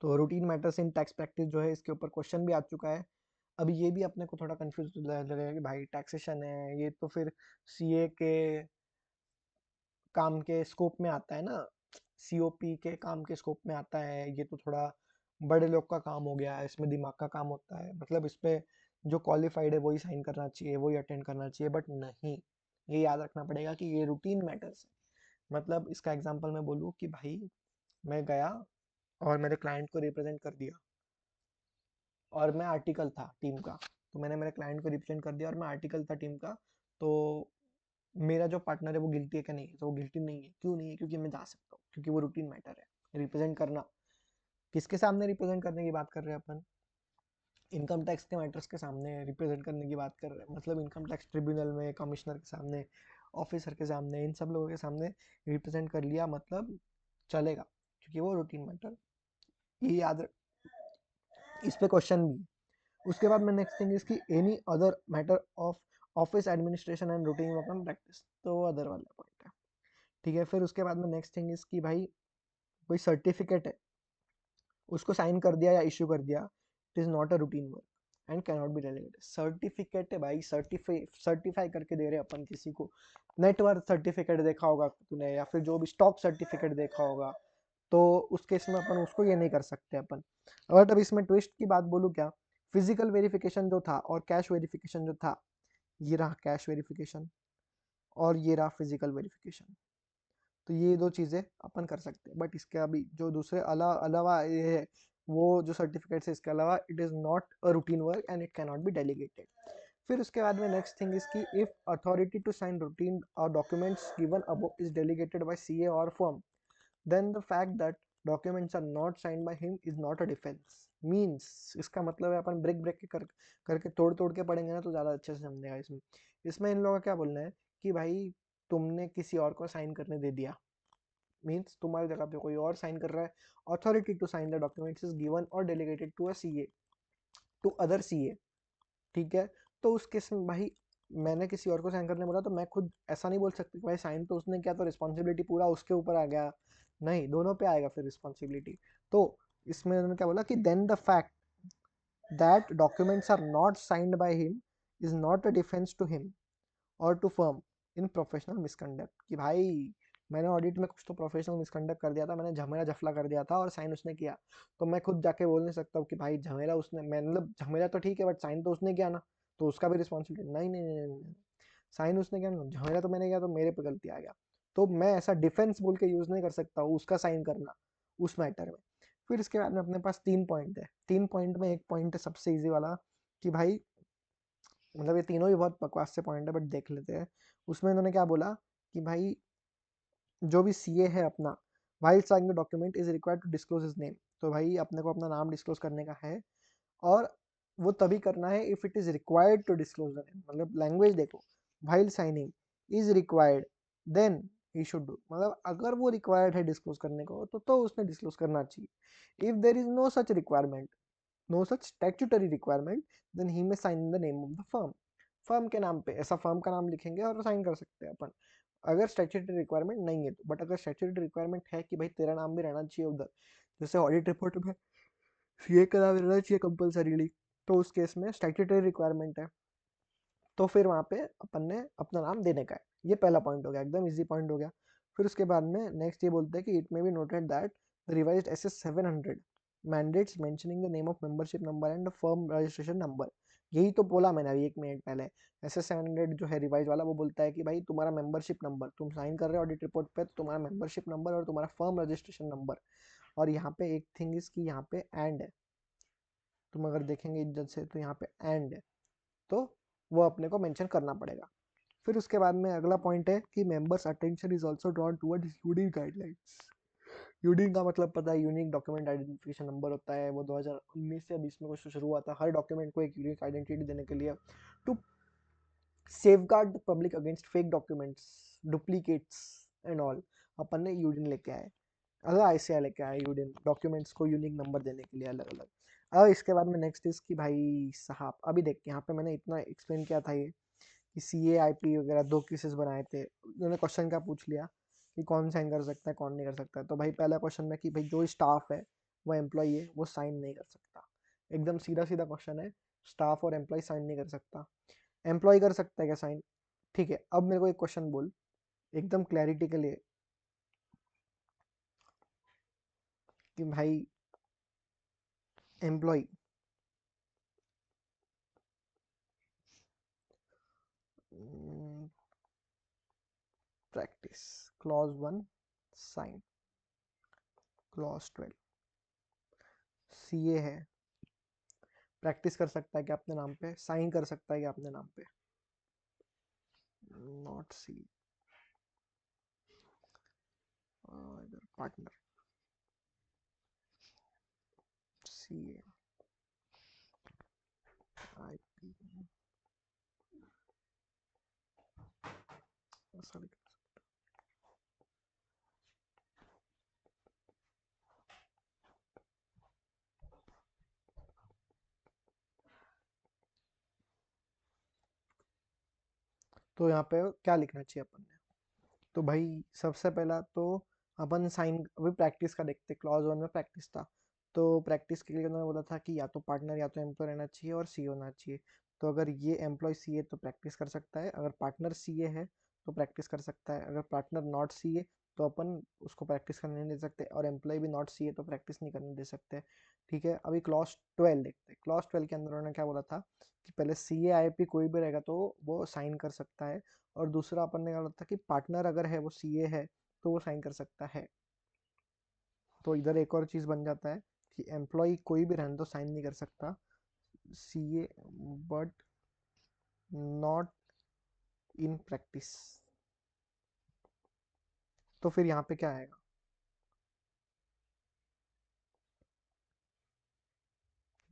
S1: तो routine matters in tax practice जो है, इसके ऊपर क्वेश्चन भी आ चुका है। अभी ये भी अपने को थोड़ा कंफ्यूज लगेगा कि भाई टैक्सेशन है, ये तो फिर सीए के काम के स्कोप में आता है ना, सीओपी के काम के स्कोप में आता है, ये तो थोड़ा बड़े लोग का काम हो गया है, इसमें दिमाग का काम होता है, मतलब इस पे जो क्वालिफाइड है वही साइन करना चाहिए, वही अटेंड करना चाहिए, बट नहीं, ये याद रखना पड़ेगा कि ये रूटीन मैटर्स है। मतलब इसका एग्जांपल मैं बोलूँ कि भाई मैं गया और मेरे क्लाइंट को रिप्रेजेंट कर दिया, और मैं आर्टिकल था टीम का, तो मैंने मेरे क्लाइंट को रिप्रेजेंट कर दिया और मैं आर्टिकल था टीम का, तो मेरा जो पार्टनर है वो गिल्टी है क्या, नहीं है, तो वो गिल्टी नहीं है। क्यों नहीं है, क्योंकि मैं जा सकता हूँ, क्योंकि वो रूटीन मैटर है रिप्रेजेंट करना। किसके सामने रिप्रेजेंट करने की बात कर रहे हैं अपन? इनकम टैक्स के मैटर्स के सामने रिप्रेजेंट करने की बात कर रहे हैं, मतलब इनकम टैक्स ट्रिब्यूनल में, कमिश्नर के सामने, ऑफिसर के सामने, इन सब लोगों के सामने रिप्रेजेंट कर लिया, मतलब चलेगा, क्योंकि वो रूटीन मैटर, ये याद इस पे क्वेश्चन भी। उसके बाद में नेक्स्ट थिंग इसकी any other matter of office administration and routine work on practice, तो वो अदर वाला पॉइंट है। ठीक है, फिर उसके बाद में नेक्स्ट थिंग इसकी भाई कोई सर्टिफिकेट है, उसको साइन कर दिया या इश्यू कर दिया, it is not a routine work and can not be delegated. Certificate है भाई, सर्टिफाई करके दे रहे हैं अपन किसी को, नेटवर्थ सर्टिफिकेट देखा होगा तूने, या फिर जो भी स्टॉक सर्टिफिकेट देखा होगा, तो उस केस में अपन उसको ये नहीं कर सकते अपन। बट अब इसमें ट्विस्ट की बात बोलूँ क्या, फिजिकल वेरिफिकेशन जो था और कैश वेरिफिकेशन जो था, ये रहा कैश वेरिफिकेशन और ये रहा फिजिकल वेरिफिकेशन, तो ये दो चीज़ें अपन कर सकते हैं। बट इसके अभी जो दूसरे अलावा ये है, वो जो सर्टिफिकेट्स है इसके अलावा, it is not a routine work and it can not be delegated. फिर उसके बाद में नेक्स्ट थिंग इज की if authority to sign routine और documents given above is delegated by CA और firm, then the fact that documents are not signed by him is not a defense means, इसका मतलब है अपन break break के करके तोड़ तोड़ के पढ़ेंगे ना तो ज़्यादा अच्छे से समझेगा। इसमें इसमें इन लोगों का क्या बोलना है कि भाई तुमने किसी और को साइन करने दे दिया, मीन्स तुम्हारी जगह पे कोई और साइन कर रहा है, authority to sign the documents is given और delegated to a CA, to other CA. ठीक है, तो उस केस में भाई मैंने किसी और को साइन करने बोला, तो मैं खुद ऐसा नहीं बोल सकती कि भाई साइन तो उसने किया तो रिस्पॉन्सिबिलिटी पूरा उसके ऊपर आ गया, नहीं, दोनों पे आएगा फिर रिस्पॉन्सिबिलिटी। तो इसमें उन्होंने क्या बोला कि then the fact that documents are not signed by him is not a defence to him और to firm in professional misconduct, कि भाई मैंने ऑडिट में कुछ तो प्रोफेशनल मिसकंडक्ट कर दिया था, मैंने झमेला जफला कर दिया था और साइन उसने किया, तो मैं खुद जाके बोल नहीं सकता हूँ कि भाई झमेला उसने, मैं मतलब झमेला तो ठीक है बट साइन तो उसने किया ना, तो उसका भी रिस्पॉन्सिबिलिटी, नहीं नहीं नहीं, नहीं। साइन उसने किया ना, झमेला तो मैंने किया, तो मेरे पे गलती आ गया, तो मैं ऐसा डिफेंस बोल के यूज नहीं कर सकता हूँ उसका साइन करना उस मैटर में। फिर इसके बाद में अपने पास 3 पॉइंट है, 3 पॉइंट में एक पॉइंट है सबसे इजी वाला, कि भाई मतलब ये तीनों ही बहुत बकवास से पॉइंट है बट देख लेते हैं। उसमें इन्होंने क्या बोला कि भाई जो भी सीए है अपना, while signing the document is required to disclose his name, तो भाई अपने को अपना नाम डिस्क्लोज करने का है, और वो तभी करना है if it is required to disclose the name, मतलब लैंग्वेज देखो, while signing is required then he should do, मतलब अगर वो रिक्वायर्ड है डिस्क्लोज करने को तो उसने डिस्क्लोज करना चाहिए। If there is no such requirement, no such statutory requirement, then he may sign in the name of the firm, firm के नाम पे ऐसा फर्म का नाम लिखेंगे और साइन कर सकते हैं अपन, अगर स्टैट्यूटरी रिक्वायरमेंट नहीं है तो। बट अगर स्टैट्यूटरी रिक्वायरमेंट है कि भाई तेरा नाम भी रहना चाहिए उधर, जैसे ऑडिट रिपोर्ट में सीए का नाम रहना चाहिए कंपलसरीली, तो उस केस में स्टैट्यूटरी रिक्वायरमेंट है, तो फिर वहाँ पे अपन ने अपना नाम देने का है। ये पहला पॉइंट हो गया, एकदम इजी पॉइंट हो गया। फिर उसके बाद में नेक्स्ट ये बोलते हैं कि it may be noted that the revised SS 700 mandates mentioning the name of membership number and firm registration number, यही तो बोला मैंने अभी 1 मिनट पहले। एसएस 700 जो है रिवाइज वाला, वो बोलता है कि भाई तुम्हारा मेंबरशिप नंबर, तुम साइन कर रहे हो ऑडिट रिपोर्ट पे, तो तुम्हारा मेंबरशिप नंबर और तुम्हारा फर्म रजिस्ट्रेशन नंबर, और यहाँ पे एक थिंग इज कि यहाँ पे एंड है, तुम अगर देखेंगे इज्जत से तो यहाँ पे एंड है, तो वो अपने को मेंशन करना पड़ेगा। फिर उसके बाद में अगला पॉइंट है कि members attention is also drawn towards unique guidelines. Unique का मतलब पता है, यूनिक डॉक्यूमेंट आइडेंटिफिकेशन नंबर होता है, वो 2019 या 20 में कुछ शुरू हुआ था, हर डॉक्यूमेंट को एक यूनिक आइडेंटिटी देने के लिए, to safeguard the public against fake documents, duplicates and all, अपन ने यूडिन लेके आए, अलग आईसीआई लेके आए यूडिन, डॉक्यूमेंट्स को यूनिक नंबर देने के लिए अलग अलग। अब इसके बाद में नेक्स्ट इज कि भाई साहब अभी देख, यहाँ पे मैंने इतना एक्सप्लेन किया था ये कि सी ए आई पी वगैरह 2 केसेस बनाए थे, उन्होंने क्वेश्चन क्या पूछ लिया कि कौन साइन कर सकता है कौन नहीं कर सकता है, तो भाई पहला क्वेश्चन में कि भाई जो स्टाफ है वो एम्प्लॉय है वो साइन नहीं कर सकता, एकदम सीधा सीधा क्वेश्चन है, स्टाफ और एम्प्लॉय साइन नहीं कर सकता, एम्प्लॉय कर सकता है क्या साइन? ठीक है, अब मेरे को एक क्वेश्चन बोल एकदम क्लैरिटी के लिए कि भाई employ practice clause 1 sign, clause 12 CA है, प्रैक्टिस कर सकता है क्या अपने नाम पे, साइन कर सकता है क्या अपने नाम पे, नॉट सी, इधर पार्टनर, CA IP ऐसा लिख। तो यहाँ पे क्या लिखना चाहिए अपन ने? तो भाई सबसे पहला तो अपन साइन अभी प्रैक्टिस का देखते, क्लॉज वन में प्रैक्टिस था। तो प्रैक्टिस के लिए उन्होंने बोला था कि या तो पार्टनर या तो एम्प्लॉय रहना चाहिए और सी होना चाहिए। तो अगर ये एम्प्लॉय सी है तो प्रैक्टिस कर सकता है, अगर पार्टनर सी है तो प्रैक्टिस कर सकता है, अगर पार्टनर नॉट सी है तो अपन उसको प्रैक्टिस करने नहीं दे सकते, और एम्प्लॉय भी नॉट सी है तो प्रैक्टिस नहीं करने दे सकते। ठीक है, अभी क्लॉज 12 देखते हैं। क्लॉज 12 के अंदर उन्होंने क्या बोला था कि पहले सी ए आई पी कोई भी रहेगा तो वो साइन कर सकता है, और दूसरा अपन ने कहा था कि पार्टनर अगर है वो सीए है तो वो साइन कर सकता है। तो इधर एक और चीज बन जाता है कि एम्प्लॉय कोई भी रहने तो साइन नहीं कर सकता, CA but not in practice. तो फिर यहाँ पे क्या आएगा?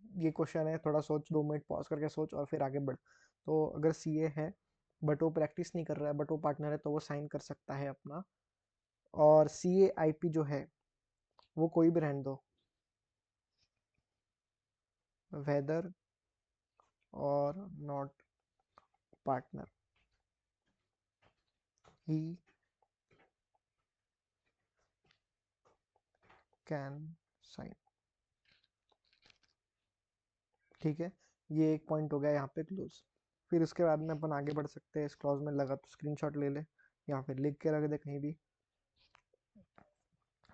S1: ये क्वेश्चन है, थोड़ा सोच, 2 मिनट पॉज करके सोच और फिर आगे बढ़। तो अगर सीए है बट वो प्रैक्टिस नहीं कर रहा है बट वो पार्टनर है तो वो साइन कर सकता है अपना। और सी ए आई पी जो है वो कोई भी रहने दो, वेदर और not partner, he can sign. ठीक है, ये एक पॉइंट हो गया यहाँ पे क्लोज। फिर उसके बाद में अपन आगे बढ़ सकते हैं। इस क्लॉज में लगा तो स्क्रीनशॉट ले ले या फिर लिख के रख दे कहीं भी।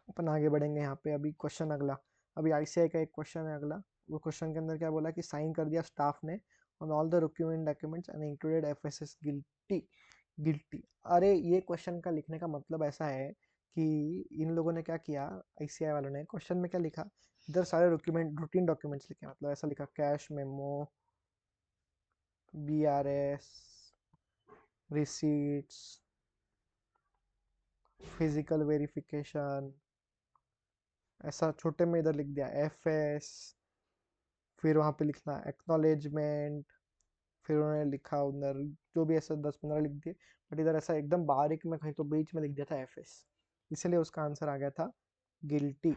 S1: अपन आगे बढ़ेंगे यहाँ पे। अभी क्वेश्चन अगला, अभी आईसीआई का एक क्वेश्चन है अगला। वो क्वेश्चन के अंदर क्या बोला कि साइन कर दिया स्टाफ ने on all the documents and included FSS guilty. Guilty, अरे ये क्वेश्चन का लिखने का मतलब ऐसा है कि इन लोगों ने क्या किया, आईसीआई वालों ने क्वेश्चन में क्या लिखा, इधर सारे डॉक्यूमेंट, रूटीन डॉक्यूमेंट्स लिखे, मतलब ऐसा लिखा cash memo, BRS, receipts, physical verification, ऐसा छोटे में इधर लिख दिया FS। फिर वहाँ पे लिखना एक्नॉलेजमेंट, फिर उन्होंने लिखा उधर जो भी ऐसा 10-15 लिख दिए। बट इधर ऐसा एकदम बारीक में कहीं तो बीच में लिख दिया था FS, इसलिए उसका आंसर आ गया था गिल्टी।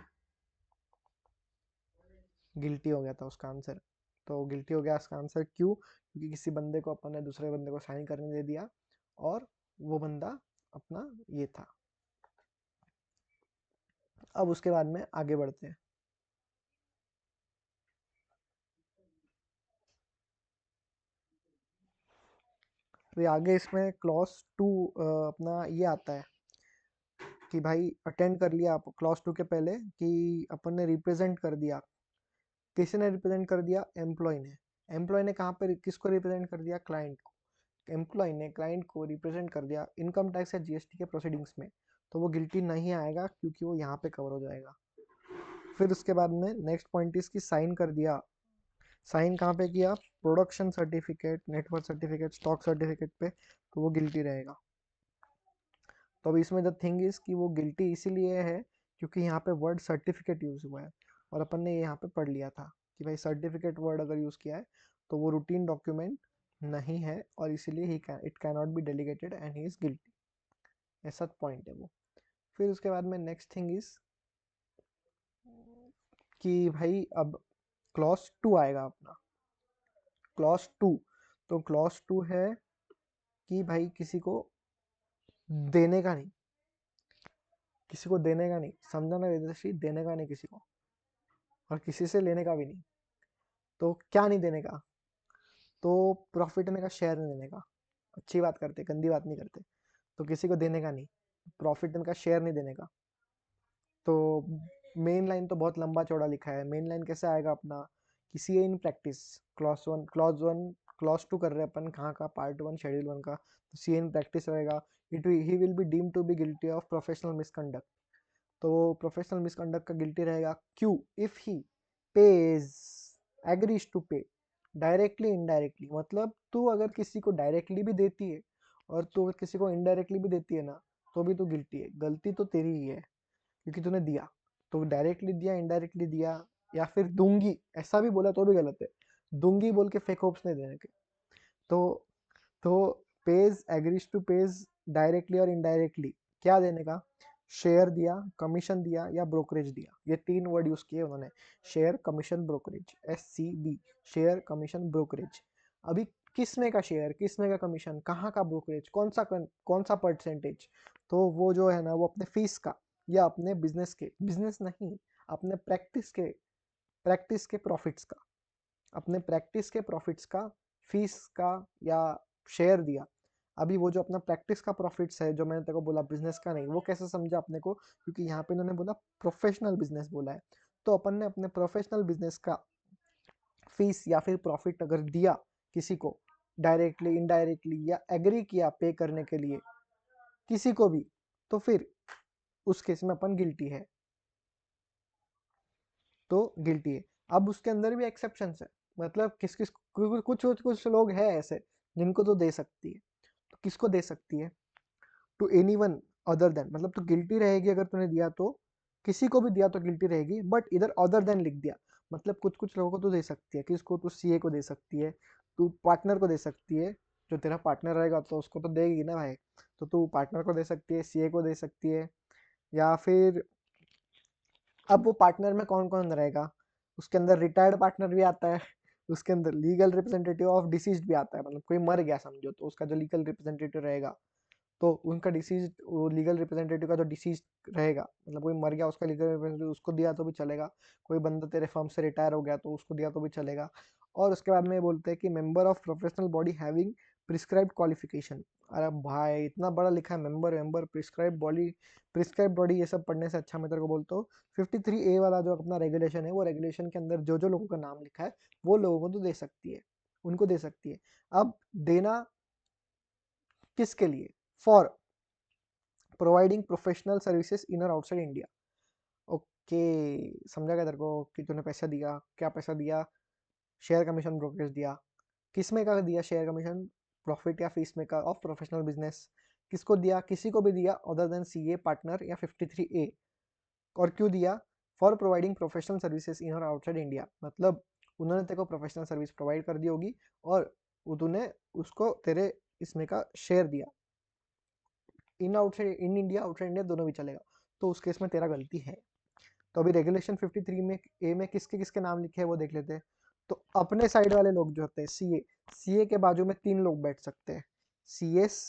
S1: गिल्टी हो गया था उसका आंसर। तो गिल्टी हो गया उसका आंसर, क्यों? क्योंकि किसी बंदे को अपन ने दूसरे बंदे को साइन करने दे दिया और वो बंदा अपना ये था। अब उसके बाद में आगे बढ़ते हैं। तो आगे इसमें क्लॉज 2 अपना ये आता है कि भाई अटेंड कर लिया आप क्लॉज 2 के पहले कि अपन ने रिप्रेजेंट कर दिया। किसी ने रिप्रेजेंट कर दिया? एम्प्लॉय ने। एम्प्लॉय ने कहाँ पे किसको रिप्रेजेंट कर दिया? क्लाइंट को। एम्प्लॉय ने क्लाइंट को रिप्रेजेंट कर दिया इनकम टैक्स या जीएसटी के प्रोसीडिंग्स में, तो वो गिल्टी नहीं आएगा क्योंकि वो यहाँ पे कवर हो जाएगा। फिर उसके बाद में नेक्स्ट पॉइंट इसकी साइन कर दिया। साइन कहाँ पे किया? Production certificate, network certificate, stock certificate पे, तो वो गिल्टी रहेगा। तो अब इसमें द थिंग इज कि वो गिल्टी इसीलिए है क्योंकि यहाँ पे वर्ड सर्टिफिकेट यूज हुआ है, और अपन ने यहाँ पे पढ़ लिया था कि भाई सर्टिफिकेट वर्ड अगर यूज किया है तो वो रूटीन डॉक्यूमेंट नहीं है, और इसीलिए he can it can not be delegated and he is guilty. ऐसा पॉइंट है वो। फिर उसके बाद में नेक्स्ट थिंग इज कि भाई अब क्लॉज 2 आएगा अपना। क्लॉज 2, तो क्लॉज 2 है कि भाई किसी को देने का नहीं, किसी को देने का नहीं, समझाना विदेशी, देने का नहीं किसी को, और किसी से लेने का भी नहीं। तो क्या नहीं देने का? तो प्रॉफिट में का शेयर नहीं देने का। अच्छी बात करते, गंदी बात नहीं करते। तो किसी को देने का नहीं, प्रॉफिट में का शेयर नहीं देने का। तो मेन लाइन तो बहुत लंबा चौड़ा लिखा है। मेन लाइन कैसे आएगा अपना कि CA in practice, clause one clause 2 कर रहे हैं अपन, कहाँ का? पार्ट 1 शेड्यूल 1 का। तो सीए इन प्रैक्टिस रहेगा, it he will be deemed to be guilty of professional misconduct. तो प्रोफेशनल मिसकंडक्ट का गिल्टी रहेगा, क्यों? If he pays, agrees to pay, directly indirectly, मतलब तू अगर किसी को डायरेक्टली भी देती है और तू अगर किसी को इनडायरेक्टली भी देती है ना, तो भी तू गिल्टी है। गलती तो तेरी ही है क्योंकि तूने दिया, तो डायरेक्टली दिया इनडायरेक्टली दिया, या फिर दूंगी ऐसा भी बोला तो भी गलत है, दूंगी बोल के फेक होप्स नहीं देने के। तो तो pays agrees to pays directly और इनडायरेक्टली क्या देने का, शेयर दिया, कमीशन दिया या ब्रोकरेज दिया, ये तीन वर्ड यूज किए उन्होंने, share commission brokerage, SCB, share commission brokerage. अभी किसमें का शेयर, किसमें का कमीशन, कहाँ का ब्रोकरेज, कौन सा परसेंटेज, तो वो जो है ना वो अपने फीस का या अपने बिजनेस के, बिजनेस नहीं, अपने प्रैक्टिस के प्रॉफिट्स का, अपने प्रैक्टिस के प्रॉफिट्स का फीस का या शेयर दिया। अभी वो जो अपना प्रैक्टिस का प्रॉफिट्स है जो मैंने तेरे को बोला, बिजनेस का नहीं, वो कैसे समझा अपने को, क्योंकि यहाँ पे इन्होंने बोला प्रोफेशनल बिजनेस बोला है, तो अपन ने अपने प्रोफेशनल बिजनेस का फीस या फिर प्रॉफिट अगर दिया किसी को डायरेक्टली इनडायरेक्टली या एग्री किया पे करने के लिए किसी को भी, तो फिर उस केस में अपन गिल्टी है, तो गिल्टी है। अब उसके अंदर भी एक्सेप्शंस है, मतलब किस किस कुछ लोग हैं ऐसे जिनको तो दे सकती है, तो किसको दे सकती है, to anyone other than, मतलब तो गिल्टी रहेगी अगर तूने दिया तो, किसी को भी दिया तो गिल्टी रहेगी, बट इधर अदर देन लिख दिया, मतलब कुछ कुछ लोगों को तो दे सकती है, किसको, तू सीए को दे सकती है, तू पार्टनर को दे सकती है, जो तेरा पार्टनर रहेगा तो उसको तो देगी ना भाई, तो तू पार्टनर को दे सकती है, सीए को दे सकती है, या फिर अब वो पार्टनर में कौन कौन रहेगा, उसके अंदर रिटायर्ड पार्टनर भी आता है, उसके अंदर लीगल रिप्रेजेंटेटिव ऑफ डिसीज भी आता है, मतलब कोई मर गया समझो तो उसका जो लीगल रिप्रेजेंटेटिव रहेगा, तो उनका डिसीज, वो लीगल रिप्रेजेंटेटिव का जो डिसीज रहेगा, मतलब कोई मर गया उसका लीगल रिप्रेजेंटेटिव, उसको दिया तो भी चलेगा, कोई बंदा तेरे फर्म से रिटायर हो गया तो उसको दिया तो भी चलेगा। और उसके बाद में ये बोलते हैं कि member of professional body having prescribed qualification. अरे भाई इतना बड़ा लिखा है, मेंबर मेंबर प्रिस्क्राइब बॉडी, ये सब पढ़ने से अच्छा मैं तेरे को बोलता हूँ 53A वाला जो अपना रेगुलेशन है, वो रेगुलेशन के अंदर जो जो लोगों का नाम लिखा है वो लोगों को तो दे सकती है, उनको दे सकती है। अब देना किसके लिए, for providing professional services in और आउटसाइड इंडिया। ओके, समझा गया तेरे को कि तूने पैसा दिया, क्या पैसा दिया, शेयर कमीशन ब्रोकरेज दिया, किसमें का दिया शेयर कमीशन, प्रॉफिट या फीस में का ऑफ प्रोफेशनल बिजनेस, किसको दिया, किसी को भी दिया अदर देन सीए पार्टनर या 53A, और क्यों दिया, for providing professional services in और आउटसाइड इंडिया, मतलब उन्होंने तेरे को प्रोफेशनल सर्विस प्रोवाइड कर दी होगी और तूने उसको तेरे इसमें का शेयर दिया, in outside, in India outside India दोनों भी चलेगा, तो उस केस में तेरा गलती है। तो अभी रेगुलेशन 53 में ए में किसके किसके नाम लिखे हैं वो देख लेते हैं। तो अपने साइड वाले लोग जो होते हैं सीए के बाजू में तीन लोग बैठ सकते हैं, सीएस,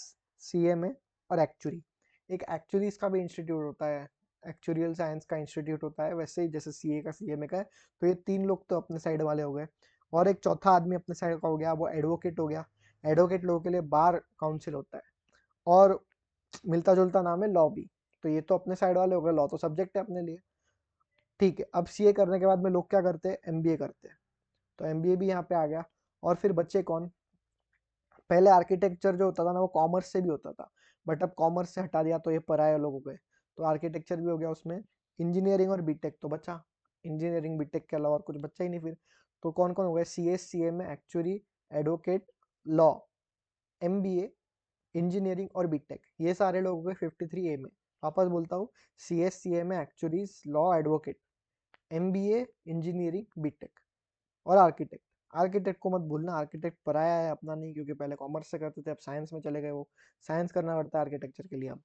S1: सीएमए और एक्चुरी। एक एक्चुरीज का भी इंस्टीट्यूट होता है, एक्चुरियल साइंस का इंस्टीट्यूट होता है, वैसे ही जैसे सीए का सीएमए का है, तो ये तीन लोग तो अपने साइड वाले हो गए, और एक चौथा आदमी अपने साइड का हो गया, वो एडवोकेट हो गया। एडवोकेट लोगों के लिए बार काउंसिल होता है, और मिलता जुलता नाम है लॉ भी, तो ये तो अपने साइड वाले हो गए, लॉ तो सब्जेक्ट है अपने लिए। ठीक है, अब सीए करने के बाद में लोग क्या करते हैं, एमबीए करते हैं, तो एमबीए भी यहाँ पे आ गया। और फिर बच्चे कौन, पहले आर्किटेक्चर जो होता था ना वो कॉमर्स से भी होता था, बट अब कॉमर्स से हटा दिया तो ये पराये लोग हो गए, तो आर्किटेक्चर भी हो गया उसमें। इंजीनियरिंग और बीटेक तो बचा, इंजीनियरिंग बीटेक के अलावा और कुछ बचा ही नहीं फिर, तो कौन कौन हो गए, CS, CMA, actuary, advocate, law, MBA, engineering और बीटेक, ये सारे लोग हो गए 53A में। वापस बोलता हूँ, CS, CMA, actuaries, law, advocate, MBA, engineering, BTech और आर्किटेक्ट। आर्किटेक्ट को मत भूलना, आर्किटेक्ट पराया है अपना नहीं, क्योंकि पहले कॉमर्स से करते थे अब साइंस में चले गए, वो साइंस करना पड़ता है आर्किटेक्चर के लिए अब।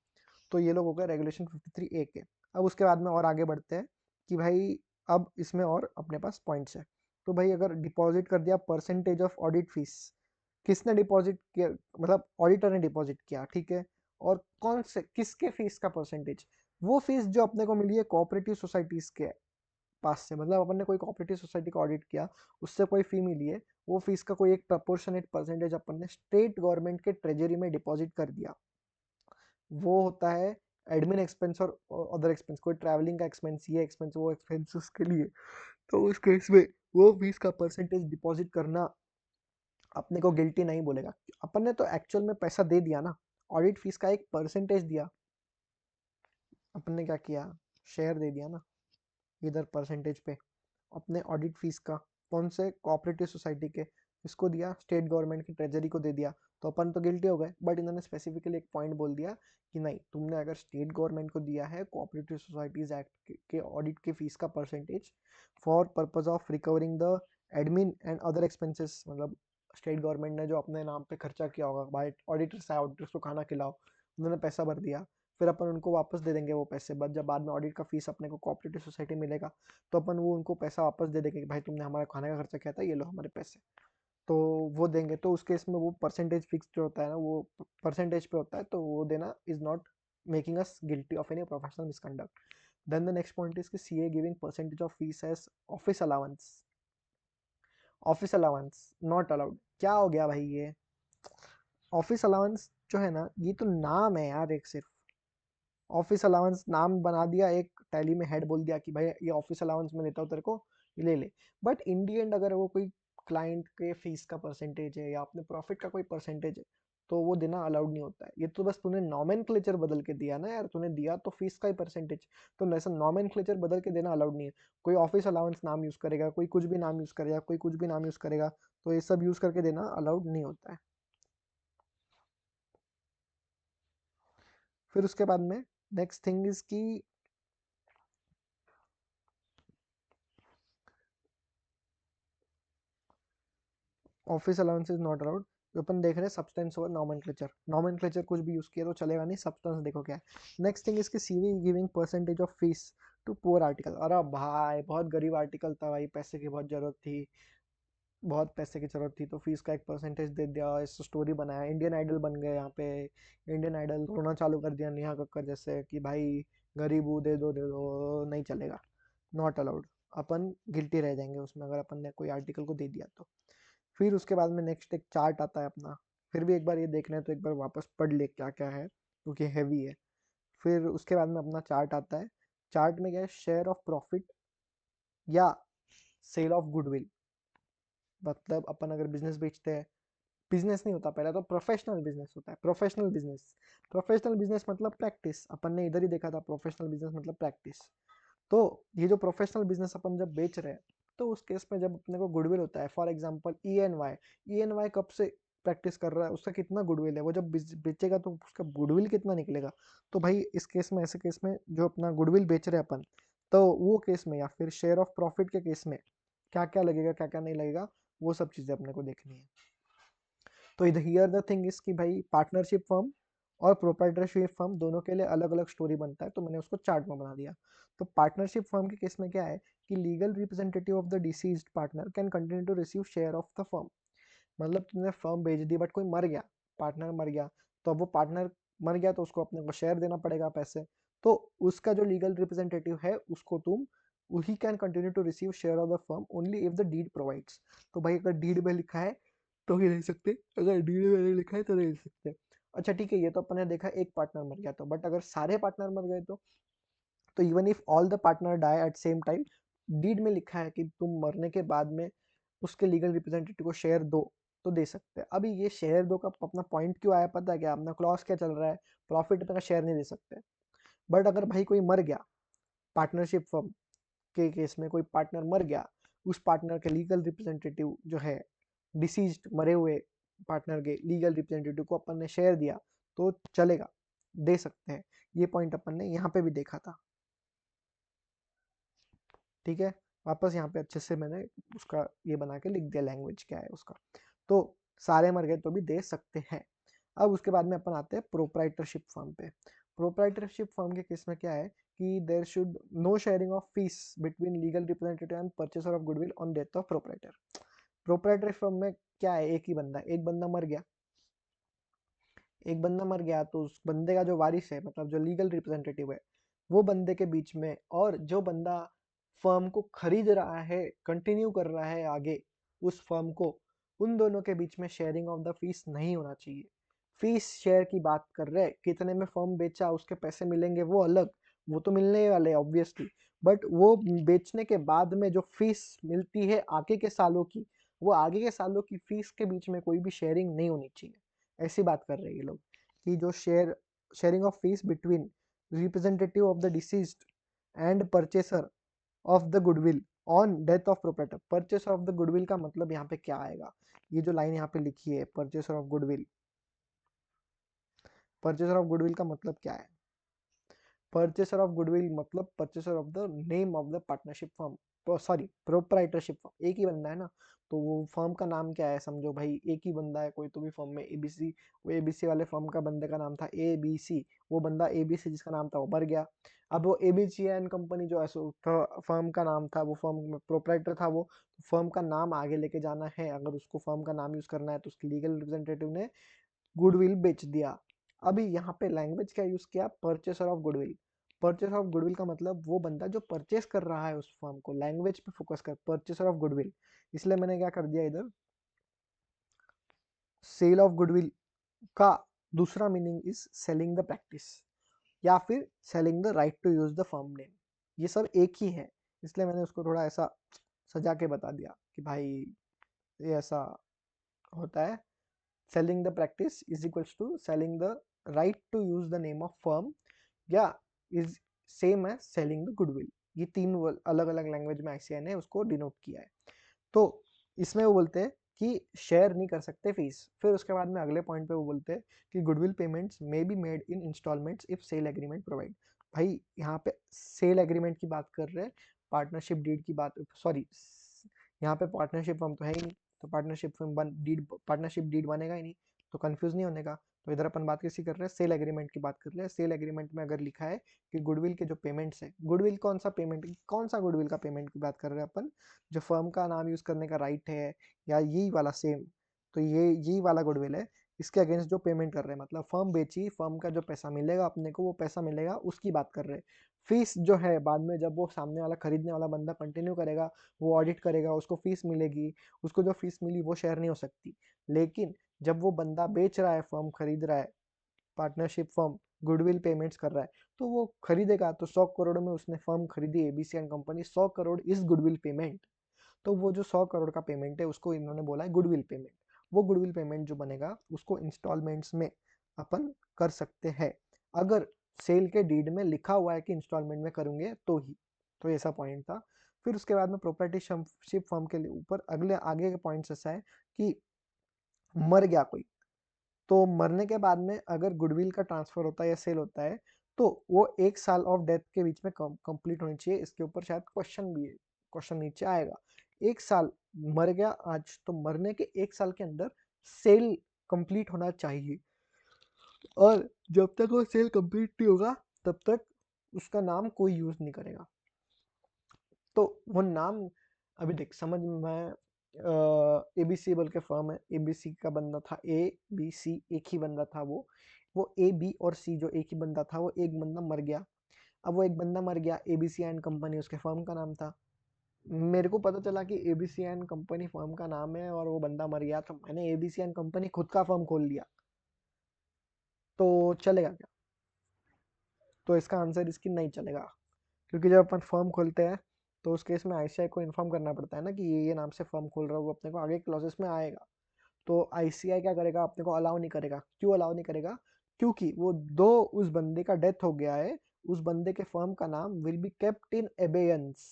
S1: तो ये लोग हो गए रेगुलेशन 53A के। अब उसके बाद में और आगे बढ़ते हैं कि भाई अब इसमें और अपने पास पॉइंट्स है। तो भाई अगर डिपॉजिट कर दिया परसेंटेज ऑफ ऑडिट फीस, किसने डिपॉजिट किया, मतलब ऑडिटर ने डिपॉजिट किया, ठीक है, और कौन से किसके फीस का परसेंटेज, वो फीस जो अपने को मिली है कोऑपरेटिव सोसाइटीज के पास से, मतलब अपन ने कोई कोऑपरेटिव सोसाइटी का ऑडिट किया, उससे कोई फी मिली है, वो फीस का कोई एक प्रपोर्शनेट परसेंटेज अपन ने स्टेट गवर्नमेंट के ट्रेजरी में डिपॉजिट कर दिया, वो होता है एडमिन एक्सपेंस और अदर एक्सपेंस, कोई ट्रैवलिंग का एक्सपेंस, ये एक्सपेंस वो एक्सपेंसेस के लिए, तो उस केस में वो फीस का परसेंटेज डिपॉजिट करना अपने को गिल्टी नहीं बोलेगा, अपन ने तो एक्चुअल में पैसा दे दिया ना, ऑडिट फीस का एक परसेंटेज दिया, अपन ने क्या किया, शेयर दे दिया ना इधर परसेंटेज पे अपने ऑडिट फीस का, कौन से कोऑपरेटिव सोसाइटी के, इसको दिया, स्टेट गवर्नमेंट की ट्रेजरी को दे दिया, तो अपन तो गिल्टी हो गए, बट इन्होंने स्पेसिफिकली एक पॉइंट बोल दिया कि नहीं, तुमने अगर स्टेट गवर्नमेंट को दिया है कोऑपरेटिव सोसाइटीज एक्ट के ऑडिट के फीस का percentage for purpose of recovering the admin and other expenses, मतलब स्टेट गवर्नमेंट ने जो अपने नाम पे खर्चा किया होगा, भाई ऑडिटर्स आए, ऑडिटर्स को खाना खिलाओ, उन्होंने पैसा भर दिया, फिर अपन उनको वापस दे देंगे वो पैसे, बट जब बाद में ऑडिट का फीस अपने को कोऑपरेटिव सोसाइटी मिलेगा तो अपन वो उनको पैसा वापस दे देंगे कि भाई तुमने हमारा खाने का खर्चा किया था, ये लो हमारे पैसे, तो वो देंगे। तो उस केस में वो परसेंटेज फिक्स जो होता है ना, वो परसेंटेज पे होता है, तो वो देना is not making us guilty of any professional misconduct. Then the next point is कि CA giving percentage of fees as office allowance. Office allowance not allowed. क्या हो गया भाई, ये ऑफिस अलाउंस जो है ना, ये तो नाम है यार, एक सिर्फ ऑफिस अलाउंस नाम बना दिया, एक टैली में हेड बोल दिया कि भाई ये ऑफिस अलाउंस में लेता हूँ तेरे को, ये ले ले। बट इन दी एंड अगर वो कोई क्लाइंट के फीस का परसेंटेज है या अपने प्रॉफिट का कोई परसेंटेज है, तो वो देना अलाउड नहीं होता है। ये तो बस तूने नॉमेनक्लेचर बदल के दिया ना यार, तूने दिया तो फीस का ही परसेंटेज, तो ऐसा नॉमेनक्लेचर बदल के देना अलाउड नहीं है। कोई ऑफिस अलाउंस नाम यूज करेगा, कोई कुछ भी नाम यूज करेगा, कोई कुछ भी नाम यूज करेगा, तो ये सब यूज करके देना अलाउड नहीं होता है। फिर उसके बाद में नेक्स्ट थिंग इज की office allowance is not allowed. जो अपन देख रहे हैं सब्सटेंस ओवर नॉमेनक्लेचर, नॉमेनक्लेचर कुछ भी यूज किया तो चलेगा नहीं, सब्सटेंस देखो क्या है। नेक्स्ट थिंग इसकी सीवी giving percentage of fees to poor article. अरे भाई बहुत गरीब आर्टिकल था भाई, पैसे की बहुत जरूरत थी, बहुत पैसे की जरूरत थी, तो फीस का एक परसेंटेज दे दिया, इस स्टोरी बनाया, इंडियन आइडल बन गए यहाँ पे, इंडियन आइडल रोना चालू कर दिया नेहा कक्कर जैसे कि भाई गरीब हूँ दे दो, नहीं चलेगा, नॉट अलाउड। अपन गिल्टी रह जाएंगे उसमें अगर अपन ने कोई आर्टिकल को दे दिया तो। फिर उसके बाद में नेक्स्ट एक चार्ट आता है अपना, फिर भी एक बार ये देखना है तो एक बार वापस पढ़ ले क्या क्या है, क्योंकि हैवी है। फिर उसके बाद में अपना चार्ट आता है, चार्ट में क्या है, शेयर ऑफ प्रॉफिट या सेल ऑफ गुडविल। मतलब अपन अगर बिजनेस बेचते हैं, बिजनेस नहीं होता पहले तो प्रोफेशनल बिजनेस होता है, प्रोफेशनल बिजनेस, प्रोफेशनल बिजनेस मतलब प्रैक्टिस, अपन ने इधर ही देखा था, प्रोफेशनल बिजनेस मतलब प्रैक्टिस। तो ये जो प्रोफेशनल बिजनेस अपन जब बेच रहे हैं, तो उस केस में जब अपने को गुडविल होता है, for example E N Y कब से प्रैक्टिस कर रहा है, उसका कितना गुडविल है, वो जब बेचेगा तो उसका गुडविल कितना निकलेगा। तो भाई इस केस में, ऐसे केस में जो अपना गुडविल बेच रहे हैं अपन, तो वो केस में या फिर शेयर ऑफ प्रॉफिट के केस में क्या क्या लगेगा क्या क्या नहीं लगेगा, वो सब चीजें अपने को देखनी है। तो इधर हियर द थिंग इज कि भाई पार्टनरशिप फर्म और प्रोप्राइटरशिप फर्म दोनों के लिए अलग अलग स्टोरी बनता है, तो मैंने उसको चार्ट में बना दिया। तो पार्टनरशिप फर्म के केस में क्या है कि legal representative of the deceased partner can continue to receive share of the firm. मतलब तुमने फर्म बेच दी बट कोई मर गया, पार्टनर मर गया, तो अब वो पार्टनर मर गया तो उसको अपने को शेयर देना पड़ेगा पैसे, तो उसका जो लीगल रिप्रेजेंटेटिव है उसको तुम, he can continue to receive share of the firm only if the deed provides. तो भाई अगर डीड में लिखा है तो ही ले सकते, अगर डीड में नहीं लिखा है तो नहीं ले सकते। अच्छा ठीक है, ये तो अपन ने देखा एक पार्टनर मर गया, तो बट अगर सारे पार्टनर मर गए तो even if all the partner die at same time, deed में लिखा है कि तुम मरने के बाद में उसके लीगल रिप्रेजेंटेटिव को शेयर दो, तो दे सकते हैं। अभी ये शेयर दो का अपना पॉइंट क्यों आया पता है क्या, अपना क्लॉज क्या चल रहा है, प्रॉफिट में शेयर नहीं दे सकते। बट अगर भाई कोई मर गया, पार्टनरशिप फर्म के केस में कोई पार्टनर मर गया, उस पार्टनर के लीगल रिप्रेजेंटेटिव जो है, डिसीज्ड मरे हुए पार्टनर के लीगल रिप्रेजेंटेटिव को अपन ने शेयर दिया तो चलेगा, दे सकते हैं। ये पॉइंट अपन ने यहाँ पे भी देखा था। ठीक है, वापस यहाँ पे अच्छे से मैंने उसका ये बना के लिख दिया, लैंग्वेज क्या है उसका। तो सारे मर गए तो भी दे सकते हैं। अब उसके बाद में अपन आते हैं प्रोप्राइटरशिप फर्म पे। प्रोप्राइटरशिप फर्म के केस में क्या है कि there should no sharing of fees between legal representative and purchaser of goodwill on death of proprietor. Proprietary firm में क्या है, एक ही बंदा, एक बंदा मर गया, एक बंदा मर गया तो उस बंदे का जो वारिस है, मतलब जो लीगल रिप्रेजेंटेटिव है, वो बंदे के बीच में, और जो बंदा फर्म को खरीद रहा है, कंटिन्यू कर रहा है आगे उस फर्म को, उन दोनों के बीच में शेयरिंग ऑफ द फीस नहीं होना चाहिए। फीस शेयर की बात कर रहे हैं, कितने में फर्म बेचा उसके पैसे मिलेंगे वो अलग, वो तो मिलने वाले ऑब्वियसली, बट वो बेचने के बाद में जो फीस मिलती है आगे के सालों की, वो आगे के सालों की फीस के बीच में कोई भी शेयरिंग नहीं होनी चाहिए। ऐसी बात कर रहे हैं ये लोग कि जो sharing of fees between representative of the deceased and purchaser of the goodwill on death of proprietor. Purchaser of the goodwill का मतलब यहाँ पे क्या आएगा, ये जो लाइन यहाँ पे लिखी है purchaser of goodwill, purchaser of goodwill का मतलब क्या है? परचेसर ऑफ गुडविल मतलब purchaser of the name of the partnership firm, sorry proprietorship firm. एक ही बंदा है ना, तो वो फर्म का नाम क्या है, समझो भाई एक ही बंदा है कोई तो भी फर्म में, एबीसी, वो एबीसी वाले फर्म का बंदे का नाम था एबीसी, वो बंदा एबीसी जिसका नाम था वो मर गया। अब वो एबीसी एंड कंपनी जो ऐसो फर्म का नाम था, वो फर्म में प्रोप्राइटर था, वो फर्म का नाम आगे लेके जाना है, अगर उसको फर्म का नाम यूज करना है तो उसके लीगल रिप्रेजेंटेटिव ने गुडविल बेच दिया। अभी यहाँ पे लैंग्वेज क्या यूज किया, purchaser of goodwill. Purchaser of goodwill का मतलब वो बंदा जो परचेस कर रहा है उस फर्म को, लैंग्वेज पे फोकस कर, परचेसर ऑफ गुडविल। इसलिए मैंने क्या कर दिया इधर, सेल ऑफ गुडविल का दूसरा meaning is selling the practice, या फिर selling the right to use the firm name. ये सब एक ही है, इसलिए मैंने उसको थोड़ा ऐसा सजा के बता दिया कि भाई ये ऐसा होता है। selling the practice is equals to selling the right to use the name of firm, या is same as selling the goodwill। ये तीन अलग अलग लैंग्वेज में आईसीआई ने उसको डिनोट किया है। तो इसमें वो बोलते हैं कि शेयर नहीं कर सकते फीस। फिर उसके बाद में अगले पॉइंट पे वो बोलते हैं कि goodwill payments may be made in instalments if sale agreement provide. भाई यहाँ पे सेल एग्रीमेंट की बात कर रहे हैं, पार्टनरशिप डीड की बात, सॉरी यहाँ पे पार्टनरशिप फर्म तो है ही नहीं, तो पार्टनरशिप डीड बनेगा ही नहीं, तो कंफ्यूज नहीं होने का। तो इधर अपन बात किसी कर रहे हैं, सेल एग्रीमेंट की बात कर रहे हैं। सेल एग्रीमेंट में अगर लिखा है कि गुडविल के जो पेमेंट्स है, गुडविल कौन सा पेमेंट, कौन सा गुडविल का पेमेंट की बात कर रहे हैं अपन, जो फर्म का नाम यूज करने का राइट है, या यही वाला सेम, तो ये यही वाला गुडविल है, इसके अगेंस्ट जो पेमेंट कर रहे हैं, मतलब फर्म बेची, फर्म का जो पैसा मिलेगा अपने को, वो पैसा मिलेगा, उसकी बात कर रहे हैं। फीस जो है बाद में जब वो सामने वाला खरीदने वाला बंदा कंटिन्यू करेगा, वो ऑडिट करेगा, उसको फीस मिलेगी, उसको जो फीस मिली वो शेयर नहीं हो सकती। लेकिन जब वो बंदा बेच रहा है, फर्म खरीद रहा है, पार्टनरशिप फर्म गुडविल पेमेंट्स कर रहा है, तो वो खरीदेगा, तो 100 करोड़ में उसने फर्म खरीदी ABC and company, 100 crore is goodwill payment. तो वो जो 100 करोड़ का पेमेंट है उसको इन्होंने बोला है गुडविल पेमेंट। वो गुडविल पेमेंट जो बनेगा उसको इंस्टॉलमेंट्स में अपन कर सकते हैं, अगर सेल के डीड में लिखा हुआ है कि इंस्टॉलमेंट में करेंगे तो ही। तो ऐसा पॉइंट था। फिर उसके बाद में प्रोप्राइटरशिप फर्म के लिए ऊपर अगले आगे के पॉइंट्स ऐसा है कि मर गया कोई, तो मरने के बाद में अगर गुडविल का ट्रांसफर होता है या सेल होता है, तो वो 1 साल ऑफ डेथ के बीच में कंप्लीट होनी चाहिए। इसके ऊपर शायद क्वेश्चन भी है, क्वेश्चन नीचे आएगा। 1 साल मर गया आज, तो मरने के 1 साल के अंदर सेल कंप्लीट होना चाहिए, और जब तक वो सेल कंप्लीट नहीं होगा तब तक उसका नाम कोई यूज नहीं करेगा। तो वो नाम, अभी देख समझ में, एबीसी बोल के फर्म है, एबीसी का बंदा था, ए बी सी एक ही बंदा था, वो ए बी और सी जो एक ही बंदा था, वो एक बंदा मर गया। अब वो एक बंदा मर गया, एबीसी एंड कंपनी उसके फर्म का नाम था। मेरे को पता चला कि एबीसी एंड कंपनी फर्म का नाम है और वो बंदा मर गया, तो मैंने एबीसी एंड कंपनी खुद का फर्म खोल लिया, तो चलेगा क्या? तो इसका आंसर इसकी नहीं चलेगा, क्योंकि जब अपन फर्म खोलते हैं तो उस केस में आईसीआई को इन्फॉर्म करना पड़ता है ना कि ये नाम से फर्म खोल रहा हूँ, वो अपने को आगे क्लॉजेस में आएगा। तो आईसीआई क्या करेगा, अपने को अलाउ नहीं करेगा। क्यों अलाउ नहीं करेगा? क्योंकि वो दो उस बंदे का डेथ हो गया है, उस बंदे के फर्म का नाम will be kept in abeyance.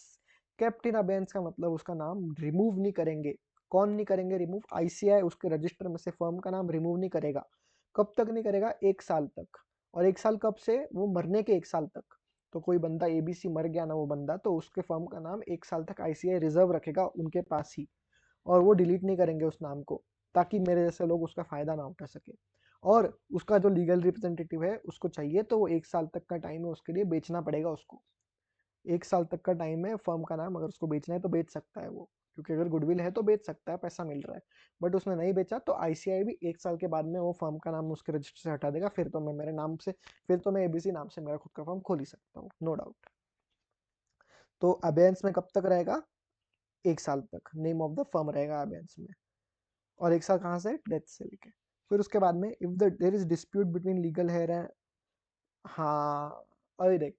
S1: Kept in abeyance का मतलब उसका नाम रिमूव नहीं करेंगे। कौन नहीं करेंगे रिमूव? आईसीआई उसके रजिस्टर में से फर्म का नाम रिमूव नहीं करेगा। कब तक नहीं करेगा? 1 साल तक। और 1 साल कब से? वो मरने के 1 साल तक। तो कोई बंदा एबीसी मर गया ना, वो बंदा, तो उसके फर्म का नाम 1 साल तक आईसीआई रिजर्व रखेगा उनके पास ही, और वो डिलीट नहीं करेंगे उस नाम को, ताकि मेरे जैसे लोग उसका फायदा ना उठा सके। और उसका जो लीगल रिप्रेजेंटेटिव है उसको चाहिए तो वो 1 साल तक का टाइम है, उसके लिए बेचना पड़ेगा उसको। 1 साल तक का टाइम है, फर्म का नाम अगर उसको बेचना है तो बेच सकता है वो, क्योंकि अगर गुडविल है तो बेच सकता है, पैसा मिल रहा है। बट उसने नहीं बेचा तो आईसीआई भी 1 साल के बाद में वो फर्म का नाम उसके रजिस्टर से हटा देगा, फिर तो मैं मेरे नाम से, फिर तो मैं एबीसी नाम से मेरा खुद का फर्म खोल ही सकता हूँ, नो डाउट। तो अबेयंस में कब तक रहेगा? 1 साल तक नेम ऑफ द फर्म रहेगा अबेयंस में, और 1 साल कहाँ से? डेथ से लेके। फिर उसके बाद में if the there is dispute between legal heir and, हाँ, अरे देख,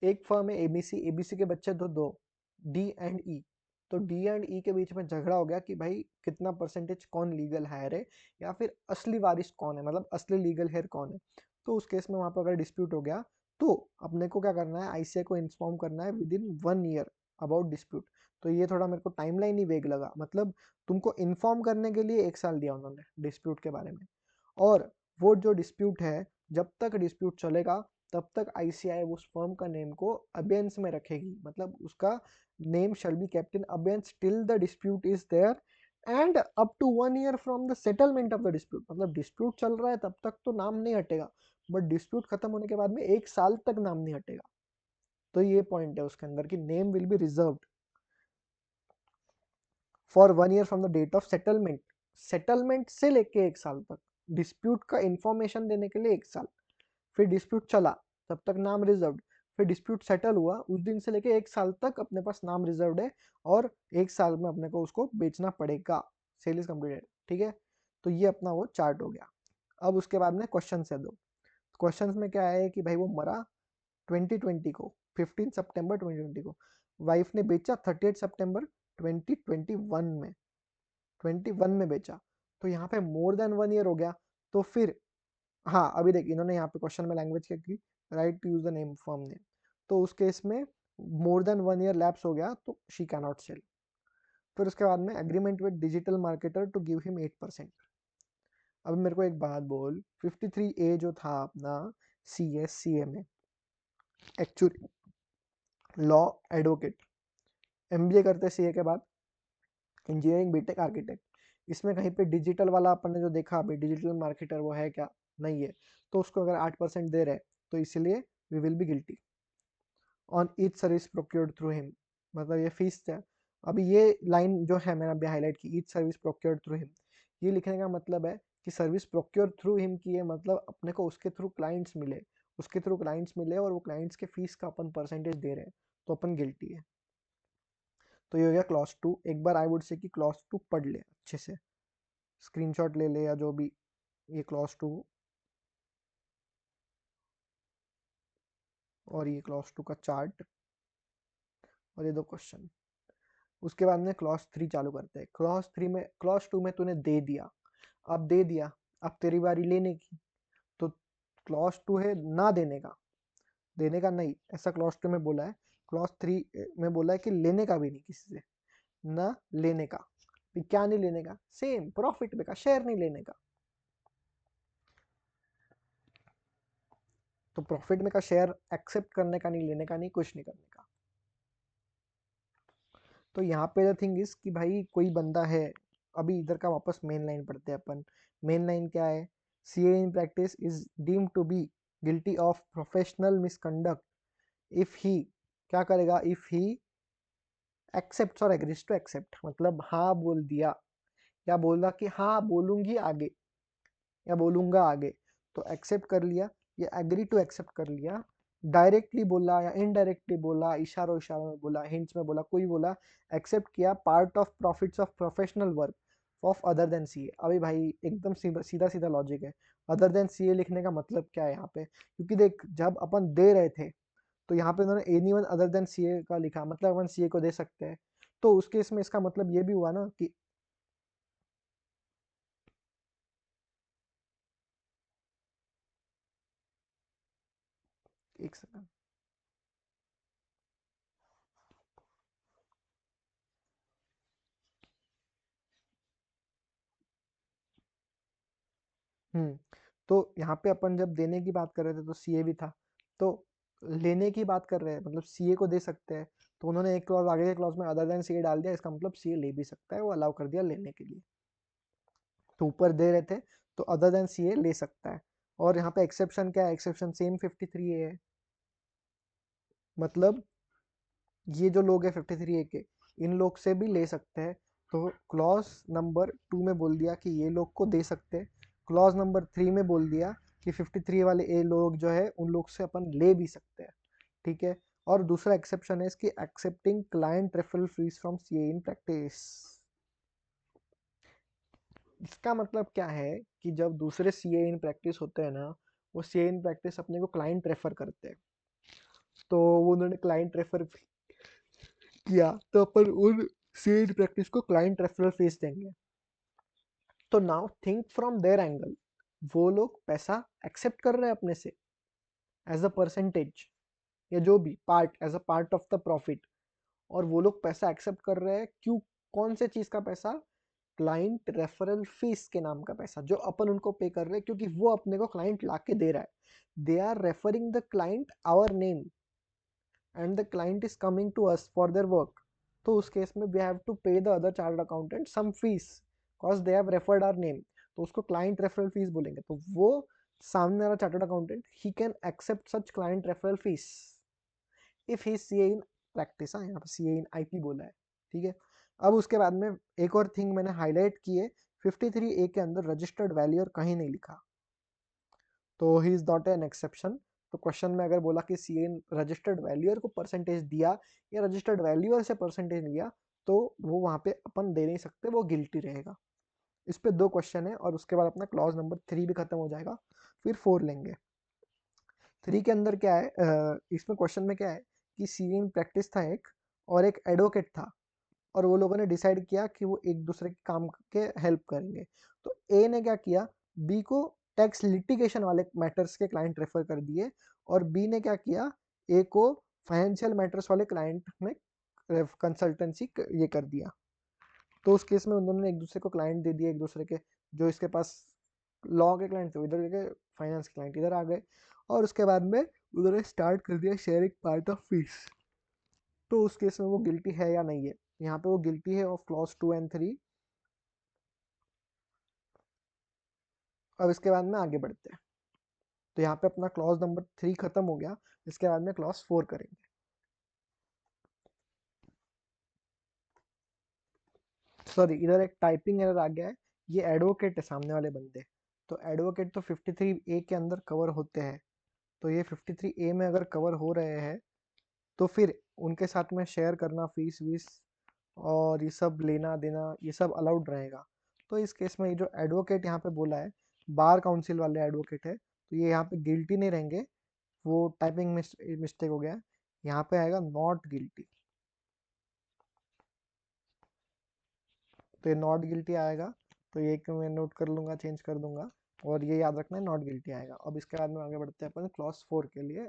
S1: एक फर्म है एबीसी, एबीसी के बच्चे तो दो, डी एंड ई। तो डी एंड ई के बीच में झगड़ा हो गया कि भाई कितना परसेंटेज कौन लीगल हेयर है, या फिर असली वारिस कौन है, मतलब असली लीगल हेयर कौन है। तो उस केस में वहां पर अगर डिस्प्यूट हो गया तो अपने को क्या करना है, आईसीआई को इन्फॉर्म करना है with in 1 year about dispute. तो ये थोड़ा मेरे को टाइमलाइन ही वेग लगा, मतलब तुमको इन्फॉर्म करने के लिए 1 साल दिया उन्होंने डिस्प्यूट के बारे में, और वो जो डिस्प्यूट है जब तक डिस्प्यूट चलेगा तब तक आईसीआई उस फर्म का नेम को अबेंस में रखेगी, मतलब उसका name shall be kept in abeyance till the dispute is there and up to 1 year from the settlement of the dispute. मतलब डिस्प्यूट चल रहा है तब तक तो नाम नहीं हटेगा, बट डिस्प्यूट खत्म होने के बाद में 1 साल तक नाम नहीं हटेगा। तो ये पॉइंट है उसके अंदर कि name will be reserved for 1 year from the date of settlement. Settlement से लेके 1 साल तक, डिस्प्यूट का इंफॉर्मेशन देने के लिए 1 साल, फिर डिस्प्यूट चला तब तक नाम रिजर्व्ड, फिर डिस्प्यूट सेटल हुआ उस दिन से लेके 1 साल तक अपने पास नाम रिजर्व्ड है, और 1 साल में अपने को उसको बेचना पड़ेगा। सेल इज कंप्लीटेड, ठीक है। तो ये अपना वो चार्ट हो गया। अब उसके बाद में क्वेश्चन है दो। क्वेश्चन में क्या है कि भाई वो मरा 2020 को, 15 सितंबर 2020 को, वाइफ ने बेचा 38 सितंबर 2021 में, 21 में बेचा, तो यहाँ पे मोर देन 1 ईयर हो गया। तो फिर हाँ अभी देख इन्होंने यहाँ पे क्वेश्चन में लैंग्वेज क्या की, right to use the name firm name, तो उस केस में मोर देन 1 ईयर लैप्स हो गया तो शी कैन नॉट सेल। फिर उसके बाद में agreement with digital marketer to give him 8%। अब मेरे को एक बात बोल, 53A जो था अपना CA में, एक्चुअली लॉ एडवोकेट, MBA करते CA के बाद, इंजीनियरिंग बीटेक आर्किटेक्ट, इसमें कहीं पे डिजिटल वाला अपन ने जो देखा अभी डिजिटल मार्केटर वो है क्या, नहीं है, तो उसको अगर 8% दे रहे तो इसलिए we will be guilty on each service procured through him. मतलब ये फीस है। अभी ये लाइन जो है मैंने अभी हाईलाइट की, each service procured through him, ये लिखने का मतलब है कि सर्विस प्रोक्योर थ्रू हिम की है, मतलब अपने को उसके थ्रू क्लाइंट्स मिले, उसके थ्रू क्लाइंट्स मिले और वो क्लाइंट्स के फीस का अपन परसेंटेज दे रहे हैं, तो अपन गिल्टी है। तो ये हो गया क्लॉज 2। एक बार आई वुड से कि क्लॉज 2 पढ़ ले अच्छे से, स्क्रीनशॉट ले ले या जो भी, ये क्लॉज 2 और ये क्लॉज 2 का चार्ट और ये दो क्वेश्चन। उसके बाद में क्लॉज 3 चालू करते हैं। क्लॉज 2 में तूने दे दिया, अब दे दिया, अब तेरी बारी लेने की, तो क्लॉज 2 है ना देने का, देने का नहीं, ऐसा क्लॉज 2 में बोला है। क्लॉज 3 में बोला है कि लेने का भी नहीं किसी से, ना लेने का भी, क्या नहीं लेने का, सेम प्रॉफिट में का शेयर नहीं लेने का। तो प्रॉफिट में का शेयर एक्सेप्ट करने का नहीं, लेने का नहीं, कुछ नहीं करने का। तो यहाँ पे द थिंग इज कि भाई कोई बंदा है, अभी इधर का वापस मेन लाइन पढ़ते हैं अपन। मेन लाइन क्या है, CA in practice is deemed to be guilty of professional misconduct if he, क्या करेगा, इफ ही एक्सेप्ट और एग्रीज टू एक्सेप्ट, मतलब हाँ बोल दिया या बोला कि हाँ बोलूंगी आगे या बोलूंगा आगे, तो एक्सेप्ट कर लिया या एग्री टू एक्सेप्ट कर लिया, डायरेक्टली बोला या इनडायरेक्टली बोला, इशारों इशारों में बोला, हिंट्स में बोला, कोई बोला, एक्सेप्ट किया part of profits of professional work of other than CA. अभी भाई एकदम सीधा सीधा सीधा लॉजिक है। अदर देन सीए लिखने का मतलब क्या है यहाँ पे, क्योंकि देख जब अपन दे रहे थे तो यहाँ पे उन्होंने एनीवन अदर देन सीए का लिखा, मतलब अपन सीए को दे सकते हैं, तो उस केस में इसका मतलब ये भी हुआ ना कि, एक सेकंड, तो यहाँ पे अपन जब देने की बात कर रहे थे तो सीए भी था, तो लेने की बात कर रहे हैं मतलब सीए को दे सकते हैं, तो उन्होंने एक क्लॉज आगे के क्लॉज में अदर देन सीए डाल दिया, इसका मतलब सीए ले भी सकता है, वो अलाउ कर दिया लेने के लिए। तो ऊपर दे रहे थे तो अदर देन सीए ले सकता है, और यहाँ पे एक्सेप्शन क्या है, एक्सेप्शन सेम 53A है, मतलब ये जो लोग हैं 53A के, इन लोग से भी ले सकते हैं। तो क्लॉज नंबर 2 में बोल दिया कि ये लोग को दे सकते हैं, क्लॉज नंबर 3 में बोल दिया कि 53 वाले ए लोग जो है उन लोग से अपन ले भी सकते हैं, ठीक है। और दूसरा एक्सेप्शन है इसकी, accepting client referral fees from CA in practice. इसका मतलब क्या है कि जब दूसरे सीए इन प्रैक्टिस होते हैं ना, वो सीए इन प्रैक्टिस अपने को क्लाइंट रेफर करते हैं, तो वो उन्होंने क्लाइंट रेफर किया तो अपन उन सीए इन प्रैक्टिस को क्लाइंट रेफरल फीस देंगे। तो now think from there angle, वो लोग पैसा एक्सेप्ट कर रहे हैं अपने से एज अ परसेंटेज या जो भी part, as a part of the profit, और वो लोग पैसा एक्सेप्ट कर रहे हैं क्यों, कौन से चीज का पैसा, क्लाइंट रेफरल फीस के नाम का पैसा जो अपन उनको पे कर रहे हैं, क्योंकि वो अपने को क्लाइंट ला के दे रहा है। They are referring the client our name and the client is coming to us for their work. तो उस केस में we have to pay the other chartered accountant some fees because they have referred our name. तो उसको client referral fees बोलेंगे। तो वो सामने वाला chartered accountant he can accept such client referral fees if he CA in practice. हाँ, यहाँ पे सीए इन आईपी बोला है, ठीक है। अब उसके बाद में एक और थिंग मैंने हाईलाइट की है, 53A के अंदर रजिस्टर्ड वैल्यूअर कहीं नहीं लिखा, तो he is not an exception. तो क्वेश्चन में अगर बोला कि सीए इन रजिस्टर्ड वैल्यूअर को परसेंटेज दिया या रजिस्टर्ड वैल्यूअर से परसेंटेज लिया, तो वो वहां पे अपन दे नहीं सकते, वो गिल्टी रहेगा। इस पे 2 क्वेश्चन है और उसके बाद अपना क्लॉज नंबर 3 भी खत्म हो जाएगा, फिर 4 लेंगे। 3 के अंदर क्या है, इसमें क्वेश्चन में क्या है कि सीए इन प्रैक्टिस था एक, और एक एडवोकेट था, और वो लोगों ने डिसाइड किया कि वो एक दूसरे के काम के हेल्प करेंगे। तो ए ने क्या किया, बी को टैक्स लिटिगेशन वाले मैटर्स के क्लाइंट रेफर कर दिए, और बी ने क्या किया, ए को फाइनेंशियल मैटर्स वाले क्लाइंट में कंसल्टेंसी ये कर दिया। तो उस केस में उन्होंने एक दूसरे को क्लाइंट दे दिए, एक दूसरे के जो इसके पास लॉ के क्लाइंट थे इधर के, फाइनेंस क्लाइंट इधर आ गए, और उसके बाद में उन्होंने स्टार्ट कर दिया शेयरिंग पार्ट ऑफ फीस। तो उस केस में वो गिल्टी है या नहीं है, यहाँ पे वो गिल्टी है ऑफ क्लॉज 2 एंड 3। अब इसके बाद में आगे बढ़ते हैं। तो यहाँ पे अपना क्लॉज नंबर 3 खत्म हो गया, इसके बाद में क्लॉज 4 करेंगे। सॉरी, इधर एक टाइपिंग एरर आ गया है, ये एडवोकेट है सामने वाले बंदे। तो एडवोकेट तो 53A के अंदर कवर होते हैं, तो ये 53A में अगर कवर हो रहे हैं तो फिर उनके साथ में शेयर करना फीस वीस और ये सब लेना देना ये सब अलाउड रहेगा। तो इस केस में ये जो एडवोकेट यहाँ पे बोला है, बार काउंसिल वाले एडवोकेट है, तो ये यहाँ पे गिल्टी नहीं रहेंगे, वो टाइपिंग मिस्टेक हो गया, यहाँ पे आएगा नॉट गिल्टी। तो ये नॉट गिल्टी आएगा, तो ये एक मैं नोट कर लूंगा, चेंज कर दूंगा, और ये याद रखना है नॉट गिल्टी आएगा। अब इसके बाद में आगे बढ़ते हैं अपन क्लॉज 4 के लिए,